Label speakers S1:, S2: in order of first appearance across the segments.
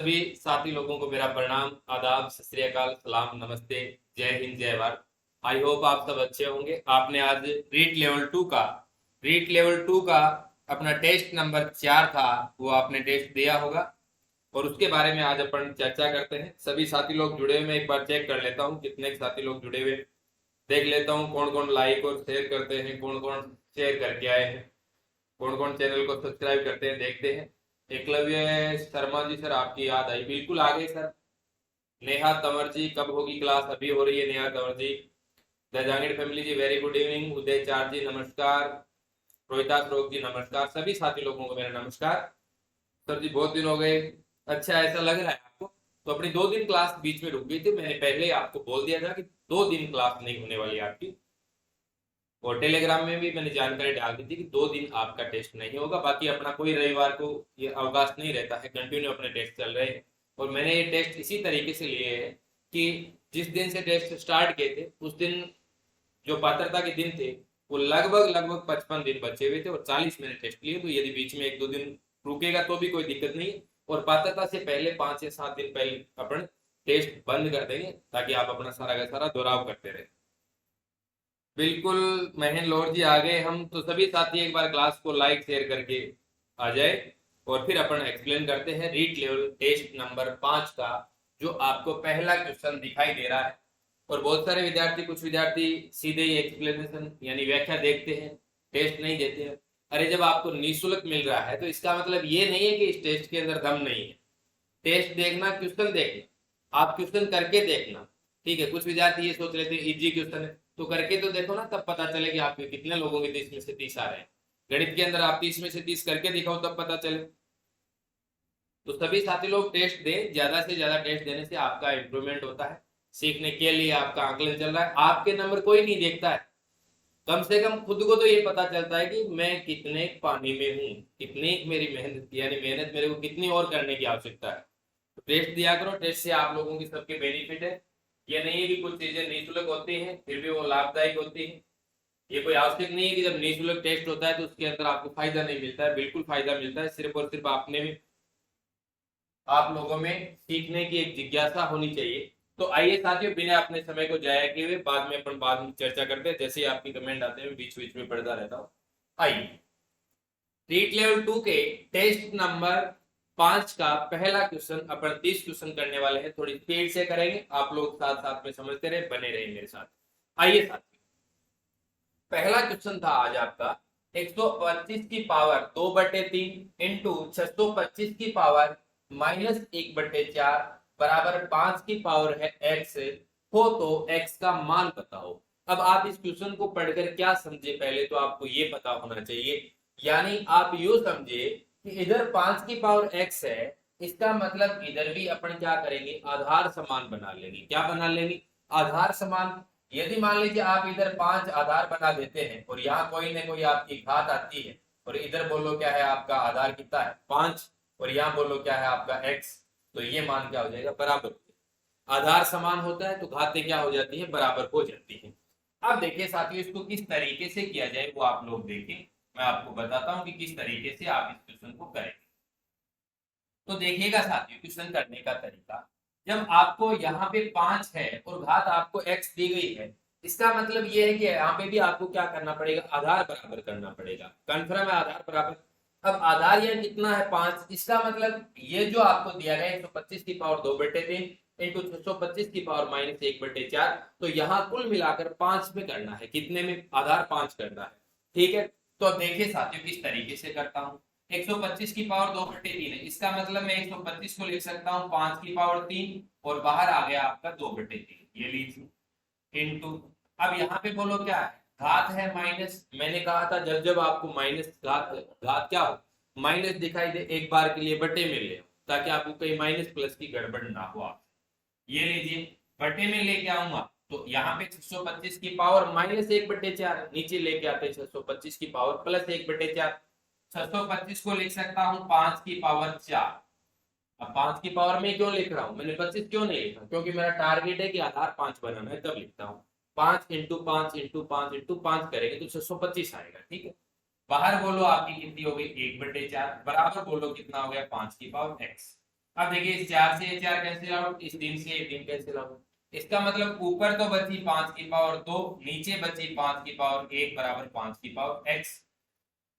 S1: सभी साथी लोगों को मेरा प्रणाम, आदाब, सत श्री अकाल, सलाम, नमस्ते, जय हिंद, जय भारत। आई होप आप सब अच्छे होंगे। आपने आज रीट लेवल 2 का अपना टेस्ट नंबर 4 था, वो आपने टेस्ट दिया होगा और उसके बारे में आज अपन चर्चा करते हैं। सभी साथी लोग जुड़े हुए, मैं एक बार चेक कर लेता हूँ कितने साथी लोग जुड़े हुए, देख लेता हूँ कौन कौन लाइक और शेयर करते हैं, कौन कौन शेयर करके आए हैं, कौन कौन चैनल को सब्सक्राइब करते हैं, देखते हैं। एकलव्य शर्मा जी, सर आपकी याद आई, बिल्कुल आ गए सर। नेहा तंवर जी, कब होगी क्लास? अभी हो रही है Neha Tanwar ji. The Jahangir family ji, very good evening. Uday चार जी नमस्कार। रोहिता श्रोक जी नमस्कार। सभी साथी लोगों को मेरा नमस्कार। सर जी बहुत दिन हो गए। अच्छा, ऐसा लग रहा है आपको? तो अपनी 2 दिन क्लास बीच में रुक गई थी, मैंने पहले ही आपको बोल दिया था कि 2 दिन क्लास नहीं होने वाली आपकी। और टेलीग्राम में भी मैंने जानकारी डाल दी थी कि 2 दिन आपका टेस्ट नहीं होगा, बाकी अपना कोई रविवार को ये अवकाश नहीं रहता है, कंटिन्यू अपने टेस्ट चल रहे हैं। और मैंने ये टेस्ट इसी तरीके से लिए हैं कि जिस दिन से टेस्ट स्टार्ट किए थे उस दिन जो पात्रता के दिन थे वो लगभग लगभग 55 दिन बचे हुए थे और 40 मैंने टेस्ट लिए। तो यदि बीच में 1-2 दिन रुकेगा तो भी कोई दिक्कत नहीं है। और पात्रता से पहले 5 या 7 दिन पहले अपन टेस्ट बंद कर देंगे ताकि आप अपना सारा का सारा दोहराव करते रहे। बिल्कुल, महेंद्र लौर जी आ गए। हम तो सभी साथी एक बार क्लास को लाइक शेयर करके आ जाए और फिर अपन एक्सप्लेन करते हैं रीट लेवल टेस्ट नंबर 5 का, जो आपको पहला क्वेश्चन दिखाई दे रहा है। और बहुत सारे विद्यार्थी, कुछ विद्यार्थी सीधे ही एक्सप्लेनेशन यानी व्याख्या देखते हैं, टेस्ट नहीं देते हैं। अरे जब आपको निःशुल्क मिल रहा है तो इसका मतलब ये नहीं है कि इस टेस्ट के अंदर दम नहीं है। टेस्ट देखना, क्वेश्चन देखना, आप क्वेश्चन करके देखना। ठीक है, कुछ विद्यार्थी ये सोच लेते हैं इजी क्वेश्चन है, तो करके तो देखो ना, तब पता चले कि आपके कितने लोगों के 30 में से 30 आ रहे हैं। गणित के अंदर आप 30 में से 30 करके दिखाओ तब पता चले। तो सभी साथी लोग टेस्ट दें, ज्यादा से ज्यादा टेस्ट देने से आपका इंप्रूवमेंट होता है। सीखने के लिए आपका आकलन चल रहा है, आपके नंबर कोई नहीं देखता है। कम से कम खुद को तो ये पता चलता है कि मैं कितने पानी में हूँ, कितनी मेरी मेहनत, यानी मेहनत मेरे को कितनी और करने की आवश्यकता है। तो टेस्ट दिया करो, टेस्ट से आप लोगों की सबके बेनिफिट है। ये नहीं है कि कुछ चीजें निःशुल्क होती हैं फिर भी वो लाभदायक होती है। ये कोई आवश्यक नहीं है कि जब निःशुल्क टेस्ट होता है तो उसके अंदर आपको फायदा नहीं मिलता है, बिल्कुल फायदा मिलता है। सिर्फ और सिर्फ आपने में, आप लोगों में सीखने की एक जिज्ञासा होनी चाहिए। तो आइए साथियों, बिना अपने समय को जाया किए हुए बाद में अपन बाद में चर्चा करते हैं। जैसे ही आपकी कमेंट आते हैं बीच बीच में पढ़ता रहता हूँ। आइए, रीट लेवल 2 के टेस्ट नंबर 5 का पहला क्वेश्चन अपन 30 क्वेश्चन करने वाले हैं, थोड़ी स्पीड से करेंगे। आप लोग साथ साथ में समझते रहे, बने रहे मेरे साथ। आइए साथियों, पहला क्वेश्चन था आज आपका 125 की पावर 2/3 इंटू 625 की पावर -1/4 बराबर 5 की पावर है x हो, तो x का मान बताओ। अब आप इस क्वेश्चन को पढ़कर क्या समझे, पहले तो आपको ये पता होना चाहिए। यानी आप यूं समझे कि इधर 5 की पावर x है, इसका मतलब इधर भी अपन क्या करेंगे, आधार समान बना लेंगे। क्या बना लेंगे? आधार समान। यदि मान लीजिए आप इधर 5 आधार बना देते हैं और यहाँ कोई ना कोई आपकी घात आती है, और इधर बोलो क्या है आपका आधार कितना है 5, और यहाँ बोलो क्या है आपका x, तो ये मान क्या हो जाएगा, बराबर। आधार समान होता है तो घातें क्या हो जाती है, बराबर हो जाती है। अब देखिए साथियों, इसको किस तरीके से किया जाए वो आप लोग देखें। मैं आपको बताता हूँ कि किस तरीके से आप इस क्वेश्चन को करेंगे। तो देखिएगा साथियों, क्वेश्चन करने का तरीका, जब आपको यहाँ पे 5 है और घात आपको x दी गई है, इसका मतलब ये है कि यहाँ पे भी आपको क्या करना पड़ेगा, आधार बराबर करना पड़ेगा। कन्फर्म है, आधार बराबर। अब आधार यह कितना है 5, इसका मतलब ये जो आपको दिया गया 125 की पावर 2/3 इंटू 625 की पावर -1/4, तो यहाँ कुल मिलाकर 5 में करना है। कितने में? आधार 5 करना है। ठीक है, तो अब देखिए साथियों किस तरीके से करता हूँ। 125 की पावर 2/3 है, इसका मतलब मैं 125 को लिख सकता हूँ 5 की पावर 3 और बाहर आ गया आपका 2/3, ये लीजिए इंटू। अब यहाँ पे बोलो क्या है, घात है माइनस। मैंने कहा था जब जब आपको माइनस घात घात क्या हो, माइनस दिखाई दे, एक बार के लिए बटे में ले, ताकि आपको कहीं माइनस प्लस की गड़बड़ ना हो। आप ये लीजिए, बटे में लेके आऊंगा तो यहाँ पे 625 की पावर -1/4, नीचे लेके आते 625 की पावर +1/4। 625 को लिख सकता हूँ 5 की पावर 4। अब 5 की पावर में क्यों लिख रहा हूँ, मैंने 25 क्यों नहीं लिखा, क्योंकि मेरा टारगेट है कि आधार 5 बनाना है, तब लिखता हूँ। 5 इंटू 5 इंटू 5 इंटू 5 करेंगे तो 625 आएगा। ठीक है, बाहर बोलो आपकी कितनी हो गई 1/4, बराबर बोलो कितना हो गया 5 की पावर x। अब देखिए इस 4 से ये 4 कैंसिल आउट, इस 3 से ये 3 कैंसिल आउट। इसका मतलब ऊपर तो बची 5 की पावर 2, नीचे बची 5 की पावर 1 बराबर 5 की पावर x।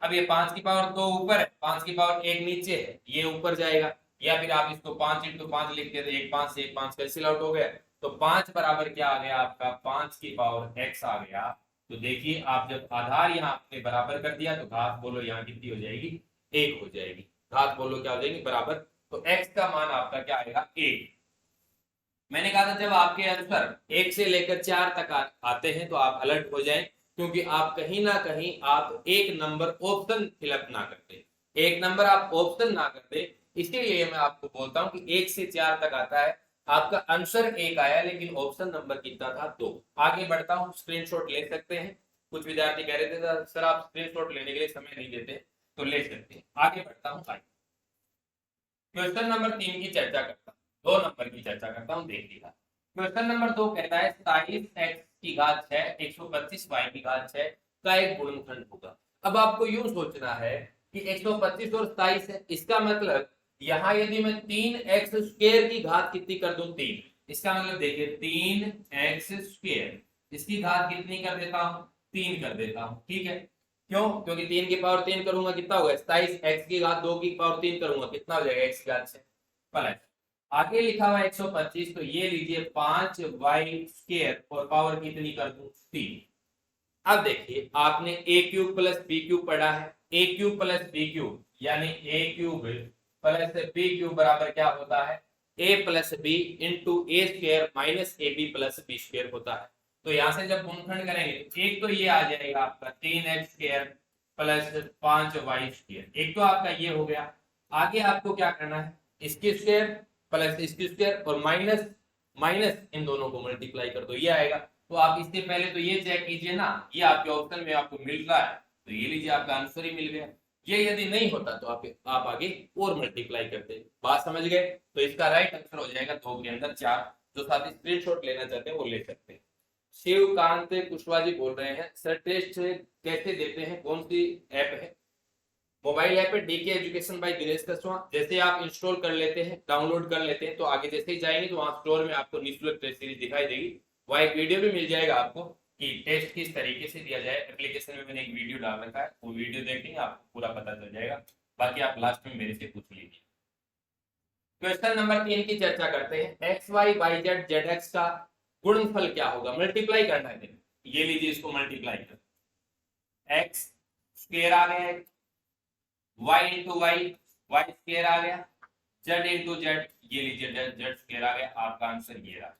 S1: अब ये 5 की पावर 2 ऊपर है, 5 की पावर 1 नीचे है, ये ऊपर जाएगा, या फिर आप इसको 5 इंटू 5 लिख के 1 5 से 1 5 कैंसिल आउट हो गया। तो 5 बराबर क्या आ गया आपका, 5 की पावर x आ गया। तो देखिए आप जब आधार यहाँ आपने बराबर कर दिया तो घात बोलो यहाँ कितनी हो जाएगी, 1 हो जाएगी। घात बोलो क्या हो जाएगी, बराबर। तो x का मान आपका क्या आएगा, 1। मैंने कहा था जब आपके आंसर 1 से लेकर 4 तक आते हैं तो आप अलर्ट हो जाएं, क्योंकि आप कहीं ना कहीं आप एक नंबर ऑप्शन फिलअप ना करते, एक नंबर आप ऑप्शन ना करते। इसीलिए मैं आपको बोलता हूं कि 1 से 4 तक आता है, आपका आंसर 1 आया लेकिन ऑप्शन नंबर कितना था, 2। आगे बढ़ता हूं, स्क्रीनशॉट ले सकते हैं। कुछ विद्यार्थी कह रहे थे सर आप स्क्रीनशॉट लेने के लिए समय नहीं देते, तो ले सकते हैं। आगे बढ़ता हूं, क्वेश्चन नंबर 3 की चर्चा करता हूं, 2 नंबर की चर्चा करता हूं, देखिएगा। क्वेश्चन नंबर 2 कहता है 27x की घात 6 125y की घात 6 का एक गुणनखंड होगा। अब आपको यूं सोचना है कि 125 और 27 है, इसका मतलब यहाँ यदि मैं 3x स्क्वायर की घात कितनी कर दूं, 3, इसका मतलब देखिए 3x स्क्वायर, इसकी घात कितनी कर देता हूं, 3 कर देता हूं, ठीक है। क्यों, क्योंकि 3 की पावर 3 करूंगा कितना होगा 27, x की घात 2 की पावर 3 करूंगा कितना हो जाएगा, x की घात 6 प्लस आगे लिखा हुआ 125, तो ये लीजिए 5y स्क्वायर और पावर कितनी कर दूं, 3। अब देखिए आपने a cube plus B cube पढ़ा है, a cube plus B cube यानी a cube plus B cube बराबर क्या होता है, a plus B into A square minus A B plus B square होता है। तो यहां से जब गुणनखंड करेंगे एक तो ये आ जाएगा आपका 3x square plus 5y square, एक तो आपका ये हो गया। आगे आपको क्या करना है, इसकी स्क्वायर प्लस इसकी स्क्वायर और माइनस माइनस इन दोनों को मल्टीप्लाई कर दो, ये आएगा। तो आप इससे पहले तो ये चेक कीजिए ना, ये आपके ऑप्शन में आपको मिल रहा है तो ये लीजिए आपका आंसर ही मिल गया। ये यदि नहीं होता तो आप आगे और मल्टीप्लाई करते। बात समझ गए, तो इसका राइट आंसर हो जाएगा 2 के अंदर 4। जो साथी स्क्रीनशॉट लेना चाहते हैं वो ले सकते हैं। शिवकांत कुशवाहा जी बोल रहे हैं सर टेस्ट कैसे देते हैं, कौन सी ऐप है, मोबाइल ऐप है DK education by Dinesh Kushwaha. जैसे आप इंस्टॉल कर लेते हैं, डाउनलोड कर लेते हैं, तो आगे जैसे ही जाएंगे तो वहां स्टोर में आपको निःशुल्क टेस्ट सीरीज दिखाई देगी। वहां एक वीडियो भी मिल जाएगा आपको कि टेस्ट किस तरीके से दिया जाए। एप्लीकेशन में मैंने एक वीडियो डाल रखा है, वो वीडियो देखेंगे आपको पूरा पता चल जाएगा। बाकी आप लास्ट में मेरे से पूछ लीजिए। क्वेश्चन नंबर 3 की चर्चा करते हैं, X Y Y Z Z X का गुणनफल क्या होगा, मल्टीप्लाई करना है। ये लीजिए इसको मल्टीप्लाई कर, एक्स स्क्वायर आ गया, y into Y Y square आ गया, z इंटू जेड ये लीजिए जेड स्क्वायर आ गया। आपका आंसर ये रहा,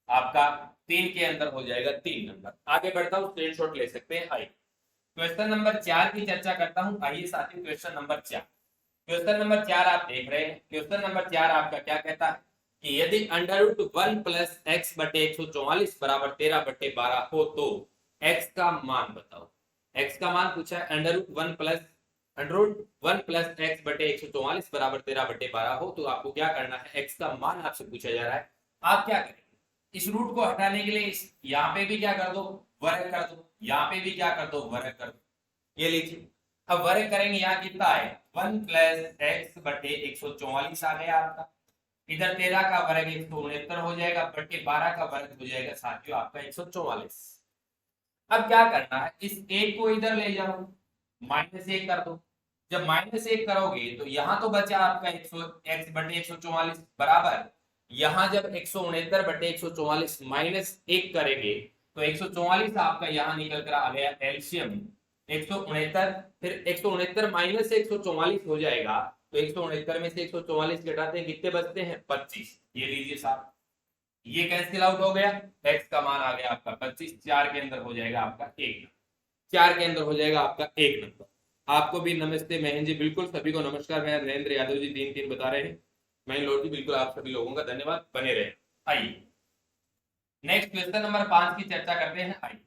S1: आपका 3 के अंदर हो जाएगा 3 नंबर। आगे बढ़ता हूँ, स्क्रीनशॉट ले सकते हैं। आइए क्वेश्चन नंबर 4 की चर्चा करता हूँ। आइए साथियों क्वेश्चन नंबर 4, क्वेश्चन नंबर 4 आप देख रहे हैं। क्वेश्चन नंबर 4 आपका क्या कहता है कि यदि अंडर रूट 1 प्लस एक्स बटे 144 बराबर 13 बटे 12 हो तो x का मान बताओ। x का मान पूछा है, अंडर रूट 1 प्लस एक्स बटे 144 बराबर 13 बटे 12 हो तो आपको क्या करना है, x का मान आपसे पूछा जा रहा है। आप क्या करेंगे, इस रूट को हटाने के लिए इस यहाँ पे भी क्या कर दो, वर्ग कर दो, यहाँ पे भी क्या कर दो, वर्ग कर दो। ये लीजिए अब वर्ग करेंगे, यहाँ कितना है 1 प्लस एक्स बटे 144 आ गया आपका, इधर 13 का वर्ग 169 हो जाएगा, बटे 12 का वर्ग हो जाएगा साथियों आपका 144। अब क्या करना है, इस एक को इधर ले जाओ, -1 कर दो। जब -1 करोगे तो यहाँ तो बचा आपका 100 एक्स बटे 144 बराबर, यहाँ जब 169 बटे 144 -1 करेंगे तो 144 आपका यहाँ निकल कर आ गया एलसीएम 169, फिर 169 माइनस 144 हो जाएगा, तो 169 में से 144 घटाते हैं कितने बचते हैं 25। ये लीजिए साहब, ये कैंसिल आउट हो गया, x का मान आ गया आपका 25। 4 के अंदर हो जाएगा आपका 1 नंबर, 4 के अंदर हो जाएगा आपका 1 नंबर। आपको भी नमस्ते महेंद्र जी, बिल्कुल सभी को नमस्कार। मैं नरेंद्र यादव जी 3 बता रहे हैं, मैं लोड जी, बिल्कुल आप सभी लोगों का धन्यवाद, बने रहे। आइए नेक्स्ट क्वेश्चन नंबर 5 की चर्चा करते हैं। आइए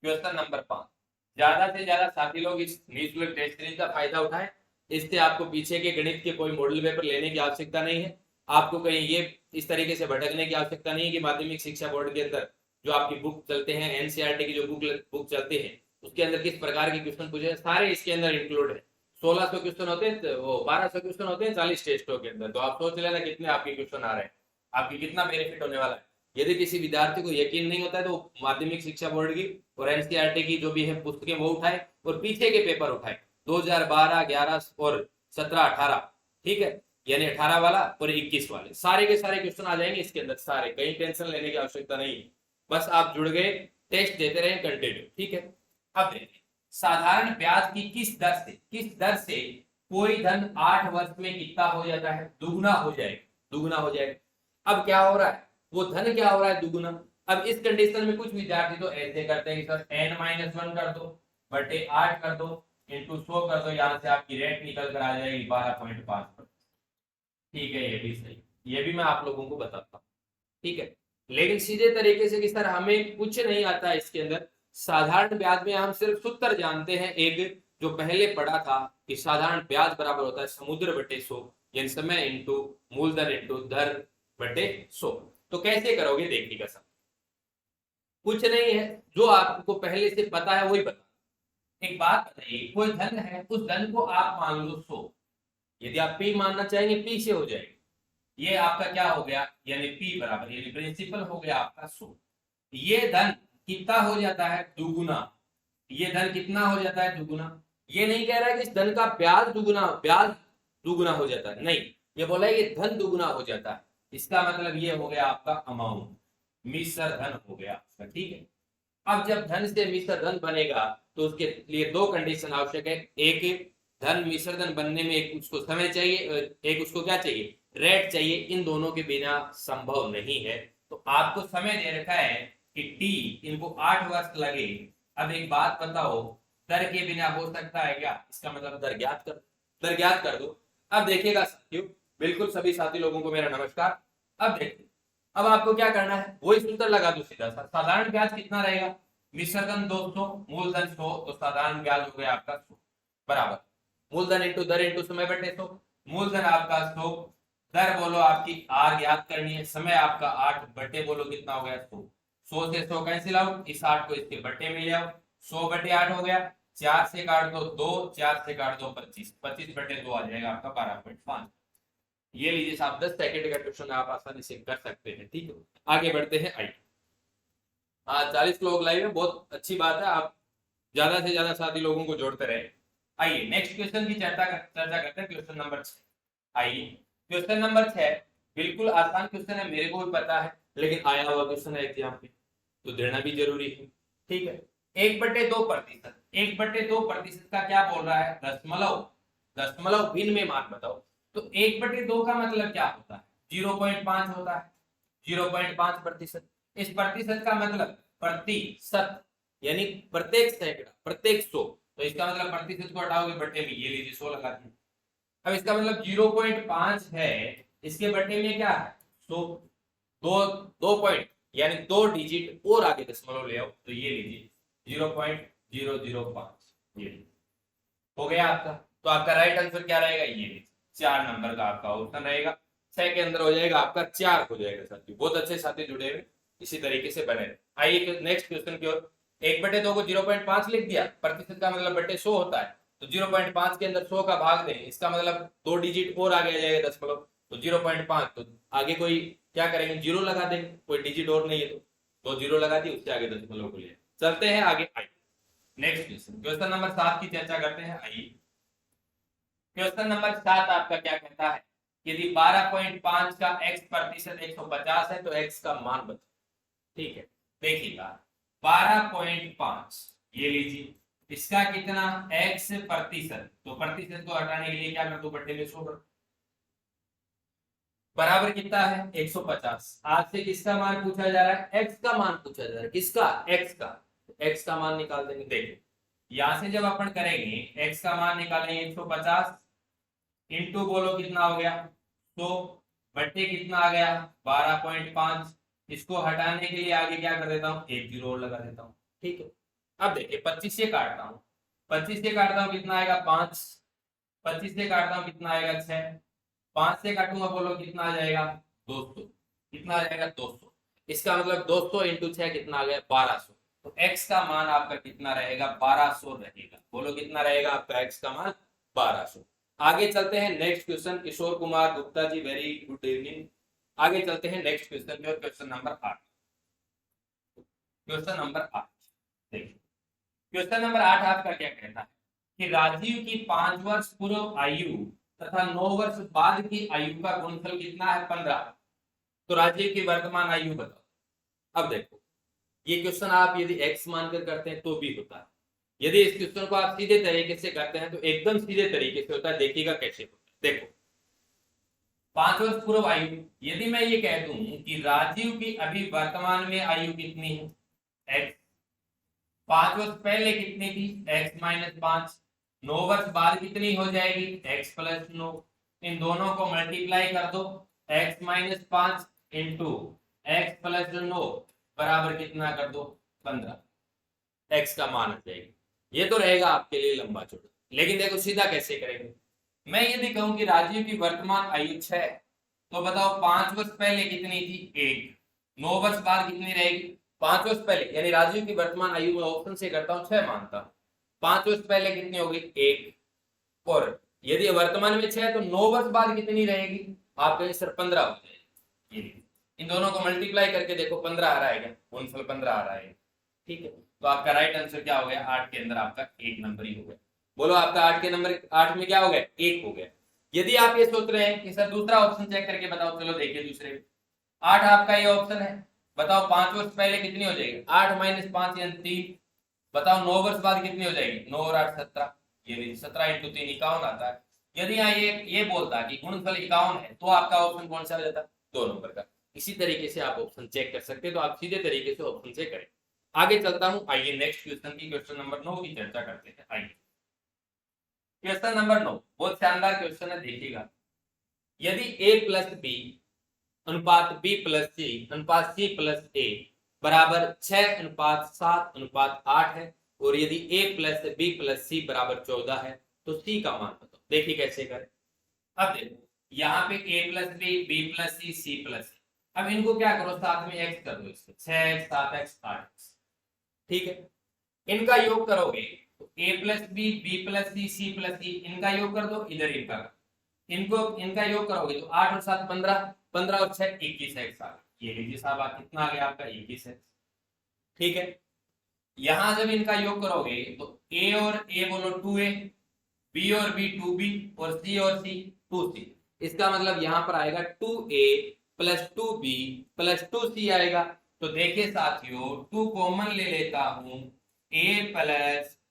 S1: क्वेश्चन नंबर 5, ज्यादा से ज्यादा साथी लोग इस निःशुल्क टेस्ट सीरीज का फायदा उठाएं। इससे आपको पीछे के गणित के कोई मॉडल पेपर लेने की आवश्यकता नहीं है, आपको कहीं ये इस तरीके से भटकने की आवश्यकता नहीं है कि माध्यमिक शिक्षा बोर्ड के अंदर जो आपकी बुक चलते हैं, एनसीईआरटी की जो बुक चलते हैं उसके अंदर किस प्रकार के क्वेश्चन पूछे, सारे इसके अंदर इंक्लूड है। 1600 क्वेश्चन होते हैं, वो 1200 क्वेश्चन होते हैं 40 टेस्टों के अंदर। तो आप सोच लेना कितने आपके क्वेश्चन आ रहे हैं, आपकी कितना बेनिफिट होने वाला है। यदि किसी विद्यार्थी को यकीन नहीं होता है तो माध्यमिक शिक्षा बोर्ड की और एनसीईआरटी की जो भी है पुस्तकें वो उठाए और पीछे के पेपर उठाए 2012, 11 और 17, 18, ठीक है, यानी 18 वाला और 21 वाले सारे के सारे क्वेश्चन आ जाएंगे इसके अंदर सारे, कहीं टेंशन लेने की आवश्यकता नहीं है। बस आप जुड़ गए, टेस्ट देते रहे कंटिन्यू, ठीक है। अब देखिए साधारण ब्याज की किस दर से कोई धन 8 वर्ष में कितना हो जाता है, दुगुना हो जाएगा, दुगुना हो जाएगा। अब क्या हो रहा है, वो धन क्या हो रहा है, दुगुना। अब इस कंडीशन में कुछ विद्यार्थी तो ऐसे करते हैं कि सर n-1 कर दो बटे 8 कर दो इंटू 100 कर दो, यहां से आपकी रेट निकल कर आ जाएगी 12.5। ठीक है, ये भी सही, ये भी मैं आप लोगों को बताता हूँ, ठीक है। लेकिन सीधे तरीके से कि सर हमें कुछ नहीं आता है इसके अंदर, साधारण ब्याज में हम सिर्फ सूत्र जानते हैं एक जो पहले पढ़ा था कि साधारण ब्याज बराबर होता है समुद्र बटे 100, यानी समय इंटू मूलधन इंटू दर बटे 100। तो कैसे करोगे देखिएगा सर, कुछ नहीं है, जो आपको पहले से पता है वही बता। एक बात बताइए, कोई धन है, उस धन को आप मान लो 100, यदि आप पी मानना चाहेंगे पी से हो जाएगा, ये आपका क्या हो गया, यानी पी बराबर यानी प्रिंसिपल हो गया आपका 100। ये धन कितना हो जाता है, दुगुना। ये धन कितना हो जाता है, दुगुना। ये नहीं कह रहा है कि इस धन का ब्याज दुगुना हो जाता है, नहीं, ये बोला है कि धन दुगुना हो जाता है। इसका मतलब ये हो गया आपका अमाउंट, मिश्र धन हो गया आपका, ठीक है। अब जब धन से मिश्र धन बनेगा तो उसके लिए दो कंडीशन आवश्यक है, एक धन मिश्र धन बनने में एक उसको समय चाहिए, एक उसको क्या चाहिए, रेट चाहिए। इन दोनों के बिना संभव नहीं है। तो आपको समय दे रखा है कि टी, इनको 8 वर्ष लगे। अब एक बात बताओ, दर के बिना हो सकता है क्या, इसका मतलब दर ज्ञात कर दो। अब देखिएगा साथियों, बिल्कुल सभी साथी लोगों को मेरा नमस्कार। अब देखिए, अब आपको क्या करना है, वही सूत्र लगा दो सीधा सा। साधारण ब्याज कितना रहेगा, मिश्रधन 200 मूलधन 100, तो साधारण ब्याज हो गया आपका 100 बराबर मूलधन इंटू दर इंटू समय बटे 100। मूलधन आपका 100, दर बोलो आपकी आर याद करनी है, समय आपका 8 बटे बोलो कितना हो गया 100। 100 से 100 कैंसिल आउट, इस 8 को इसके बटे में ले आओ, 100 बटे 8 हो गया, 4 से काट दो 2, 4 से काट दो 25, 25 बटे 2 आ जाएगा आपका 12.5। ये लीजिए साहब 10 सेकंड का क्वेश्चन आप आसानी से कर सकते हैं, ठीक है। आगे बढ़ते हैं, आइए। हाँ 40 लोग लाइव है, बहुत अच्छी बात है, आप ज्यादा से ज्यादा साथी लोगों को जोड़ते रहे। आइए नेक्स्ट क्वेश्चन की चर्चा करते हैं, क्वेश्चन नंबर 6। आइए क्वेश्चन नंबर 6 बिल्कुल आसान क्वेश्चन है, मेरे को भी पता है, लेकिन आया हुआ क्वेश्चन है एग्जाम पे तो देना भी जरूरी है, ठीक है। 1/2%, 1/2% का क्या बोल रहा है, दशमलव भिन्न में मान बताओ। तो 1/2 का मतलब क्या होता है, 0.5 होता है, 0.5%। इस प्रतिशत का मतलब प्रतिशत, यानी प्रत्येक सैकड़ा, प्रत्येक 100, तो इसका मतलब प्रतिशत को हटाओगे बटे में, ये लीजिए 100 लगा दिए। अब इसका मतलब 0.5 है, इसके बटे में क्या है 100, दो पॉइंट यानी 2 डिजिट और आगे दशमलव ले आओ, तो ये लीजिए 0.005, ये हो गया आपका। तो आपका राइट आंसर क्या रहेगा, ये 4 नंबर का आपका ऑप्शन रहेगा। 6 के अंदर हो जाएगा आपका 4 हो जाएगा साथी। बहुत अच्छे साथी जुड़े हुए, इसी तरीके से बने। आइए नेक्स्ट क्वेश्चन की ओर। 1/2 को 0.5 लिख दिया, प्रतिशत का मतलब बटे 100 होता है, तो 0.5 के अंदर 100 का भाग दें, इसका मतलब 2 डिजिट और आगे आ जाएगा दशमलव, तो 0.5, तो आगे कोई क्या करेंगे, जीरो लगा देंगे, कोई डिजिट और नहीं है तो 2 जीरो लगा दी, उससे आगे दशमलव को लिया। चलते हैं आगे, आइए नेक्स्ट क्वेश्चन, क्वेश्चन नंबर 7 की चर्चा करते हैं। आइए क्वेश्चन नंबर 7 आपका क्या कहता है, यदि 12.5 का x प्रतिशत 150 है तो x का मान बताओ, ठीक है। देखिएगा 12.5, ये लीजिए, इसका कितना x प्रतिशत, तो प्रतिशत को हटाने के लिए क्या कर दो, बटे में 100 कर, बराबर कितना है 150। आपसे किसका मान पूछा जा रहा है, x का मान पूछा जा रहा है, किसका, x का। x का मान निकाल देंगे, देखिए यहां से जब अपन करेंगे x का मान निकालेंगे 150 इंटू बोलो कितना हो गया 100 बट्टे कितना आ गया 12.5। इसको हटाने के लिए आगे क्या कर देता हूँ, एक जीरो और लगा देता हूँ, ठीक है। अब देखिए 25 से काटता हूँ, 25 से काटता हूँ कितना आएगा 5, 25 से काटता हूँ कितना आएगा 6, 5 से काटूंगा बोलो कितना आ जाएगा 200, कितना आ जाएगा 200। इसका मतलब 200 इंटू 6 कितना आ गया 1200। तो x का मान आपका कितना रहेगा 1200 रहेगा, बोलो कितना रहेगा आपका x का मान 1200। आगे चलते हैं next question. Kishore Kumar Gupta ji, very good evening. आगे चलते हैं नेक्स्ट क्वेश्चन में, क्वेश्चन नंबर 8। क्वेश्चन नंबर 8 देखिए, क्वेश्चन नंबर 8 आपका क्या कहता है कि राजीव की 5 वर्ष पूर्व आयु तथा 9 वर्ष बाद की आयु का गुणनफल कितना है? 15। तो राजीव की वर्तमान आयु बताओ। अब देखो, ये क्वेश्चन आप यदि x मानकर करते हैं तो भी होता है, यदि इस क्वेश्चन को आप सीधे तरीके से करते हैं तो एकदम सीधे तरीके से होता है। देखिएगा कैसे होता है। देखो, 5 वर्ष पूर्व आयु, यदि मैं ये कह दूं कि राजीव की अभी वर्तमान में आयु कितनी है? x। 5 वर्ष पहले कितनी थी? x - 5। 9 वर्ष बाद कितनी हो जाएगी? x + 9। इन दोनों को मल्टीप्लाई कर दो, x - 5 इंटू x + 9 बराबर कितना कर दो? 15। x का मान आ जाएगा। ये तो रहेगा आपके लिए लंबा चौड़ा, लेकिन देखो सीधा कैसे करेंगे। मैं यदि कहूं कि राजीव की वर्तमान आयु 6, तो बताओ 5 वर्ष पहले कितनी थी? 1। 9 वर्ष बाद कितनी रहेगी? 5 वर्ष पहले, यानी राजीव की वर्तमान आयु में ऑप्शन से करता हूं 6 मानता हूं। 5 वर्ष पहले कितनी होगी? 1। और यदि वर्तमान में 6 तो 9 वर्ष बाद कितनी रहेगी? आप कहें सर 15 हो जाएगी। इन दोनों को मल्टीप्लाई करके देखो 15 आ रहा है क्या? गुणनफल 15 आ रहा है। ठीक है, तो आपका राइट आंसर क्या हो गया? 8 के अंदर आपका 1 नंबर ही हो गया। बोलो, आपका 8 के नंबर 8 में क्या हो गया? 1 हो गया। यदि आप ये सोच रहे हैं कि सर दूसरा ऑप्शन चेक करके बताओ, चलो देखिए दूसरे 8 आपका ये ऑप्शन है। बताओ 5 वर्ष पहले कितनी हो जाएगी? 8 - 5 यानी 3। बताओ 9 वर्ष बाद कितनी हो जाएगी? 9 और 8 17, ये 17 × 3 51 आता है। यदि यहाँ ये बोलता कि गुणनफल 51 है, तो आपका ऑप्शन कौन सा हो जाता? 2 नंबर का। इसी तरीके से आप ऑप्शन चेक कर सकते हैं, तो आप सीधे तरीके से ऑप्शन से करें। आगे चलता हूं, आइए नेक्स्ट क्वेश्चन की, क्वेश्चन नंबर 9 की चर्चा करते हैं। आइए क्वेश्चन नंबर 9 बहुत शानदार क्वेश्चन है, देखिएगा। यदि a + b अनुपात b + c अनुपात c + a बराबर 6:7:8 है, और यदि a + b + c बराबर 14 है, तो c का मान बताओ। देखिए कैसे करें। अब देखो, यहाँ पे a + b, b + c, c + a। अब इनको क्या करो, साथ में x कर दो, इसके 6x 7x 8x। ठीक है, इनका योग करोगे तो a + b, b + c, c + e, इनका योग कर दो, इधर इनका योग करोगे तो 8 और 7 15, 15 और 6 21x आ गया। ये लीजिए साहब, कितना आ गया आपका? 21x। ठीक है, यहां जब इनका योग करोगे तो a और a बोलो 2a, b और b 2b, और c और c 2c। इसका मतलब यहां पर आएगा 2a + 2b + 2c आएगा। तो देखिए साथियों, 2 कॉमन ले लेता हूं, a +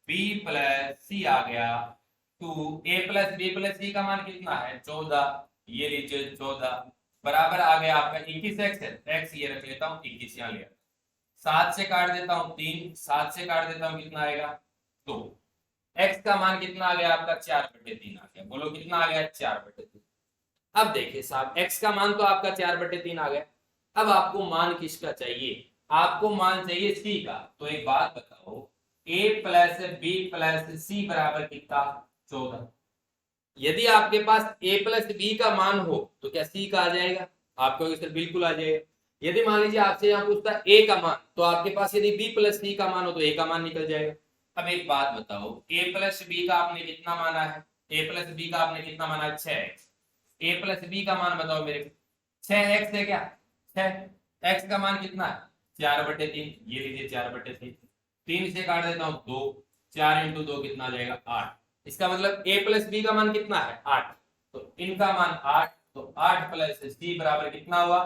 S1: b + c आ गया। 2a + b + c का मान कितना है? 14। ये लीजिए 14 बराबर आ गया आपका 21x है। x ये रख लेता हूं, 21 यहां लिया। 7 से काट देता हूं 3, 7 से काट देता हूं, कितना आएगा? 2। x का मान कितना आ गया आपका? 4/3 आ गया। बोलो कितना आ गया? 4/3। अब देखिए साहब, x का मान तो आपका 4/3 आ गया। अब आपको मान किसका चाहिए? आपको मान चाहिए c का। तो एक बात बताओ, a + b + c बराबर कितना? 14। यदि आपके पास a + b का मान हो तो क्या c का आ जाएगा? आपको सर बिल्कुल आ जाएगा। यदि मान लीजिए आपसे यहाँ पूछता है a का मान, तो आपके पास यदि b + c का मान हो तो a का मान निकल जाएगा। अब एक बात बताओ, a + b का आपने कितना माना है? a + b का आपने कितना माना है? 6x। a + b का मान बताओ मेरे को। 6x है क्या? 6 x का मान कितना है? 4/3। ये लीजिए 4/3। 3 से काट देता हूँ 2, 4 × 2 कितना आ जाएगा? 8। इसका मतलब a + b का मान कितना है? 8। तो इनका मान 8, तो 8 + c बराबर कितना हुआ?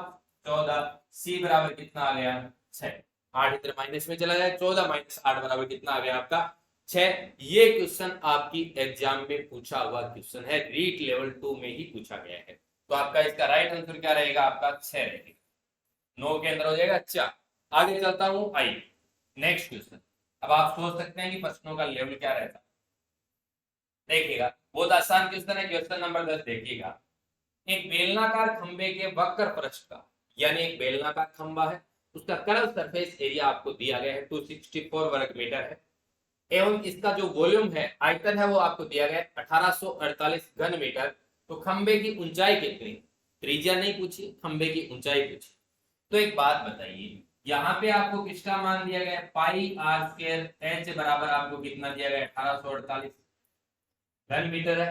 S1: 14। c बराबर कितना आ गया? 6। 8 इधर माइनस में चला जाए, 14 - 8 बराबर कितना आ गया आपका? 6। ये क्वेश्चन आपकी एग्जाम में पूछा हुआ क्वेश्चन है, रीट लेवल 2 में ही पूछा गया है। तो आपका इसका राइट आंसर क्या रहेगा? आपका 6 रहेगा। 9 के अंदर हो जाएगा 4। आगे चलता हूं, आइए नेक्स्ट क्वेश्चन। अब आप सोच सकते हैं कि प्रश्नों का लेवल क्या रहता है। देखिएगा, बहुत आसान क्वेश्चन है। क्वेश्चन नंबर 10 देखिएगा। एक बेलनाकार खंबे के वक्र पृष्ठ का, यानी एक बेलनाकार खंबा है, उसका कर्व सरफेस एरिया आपको दिया गया है 264 वर्ग मीटर है, एवं इसका जो वॉल्यूम है, आयतन है, वो आपको दिया गया है 1848 घन मीटर। तो खंबे की ऊंचाई कितनी? त्रिज्या नहीं पूछी, खंबे की ऊंचाई पूछी। तो एक बात बताइए, यहाँ पे आपको किसका मान दिया गया? πr² h बराबर आपको कितना दिया गया? 1848। घन मीटर है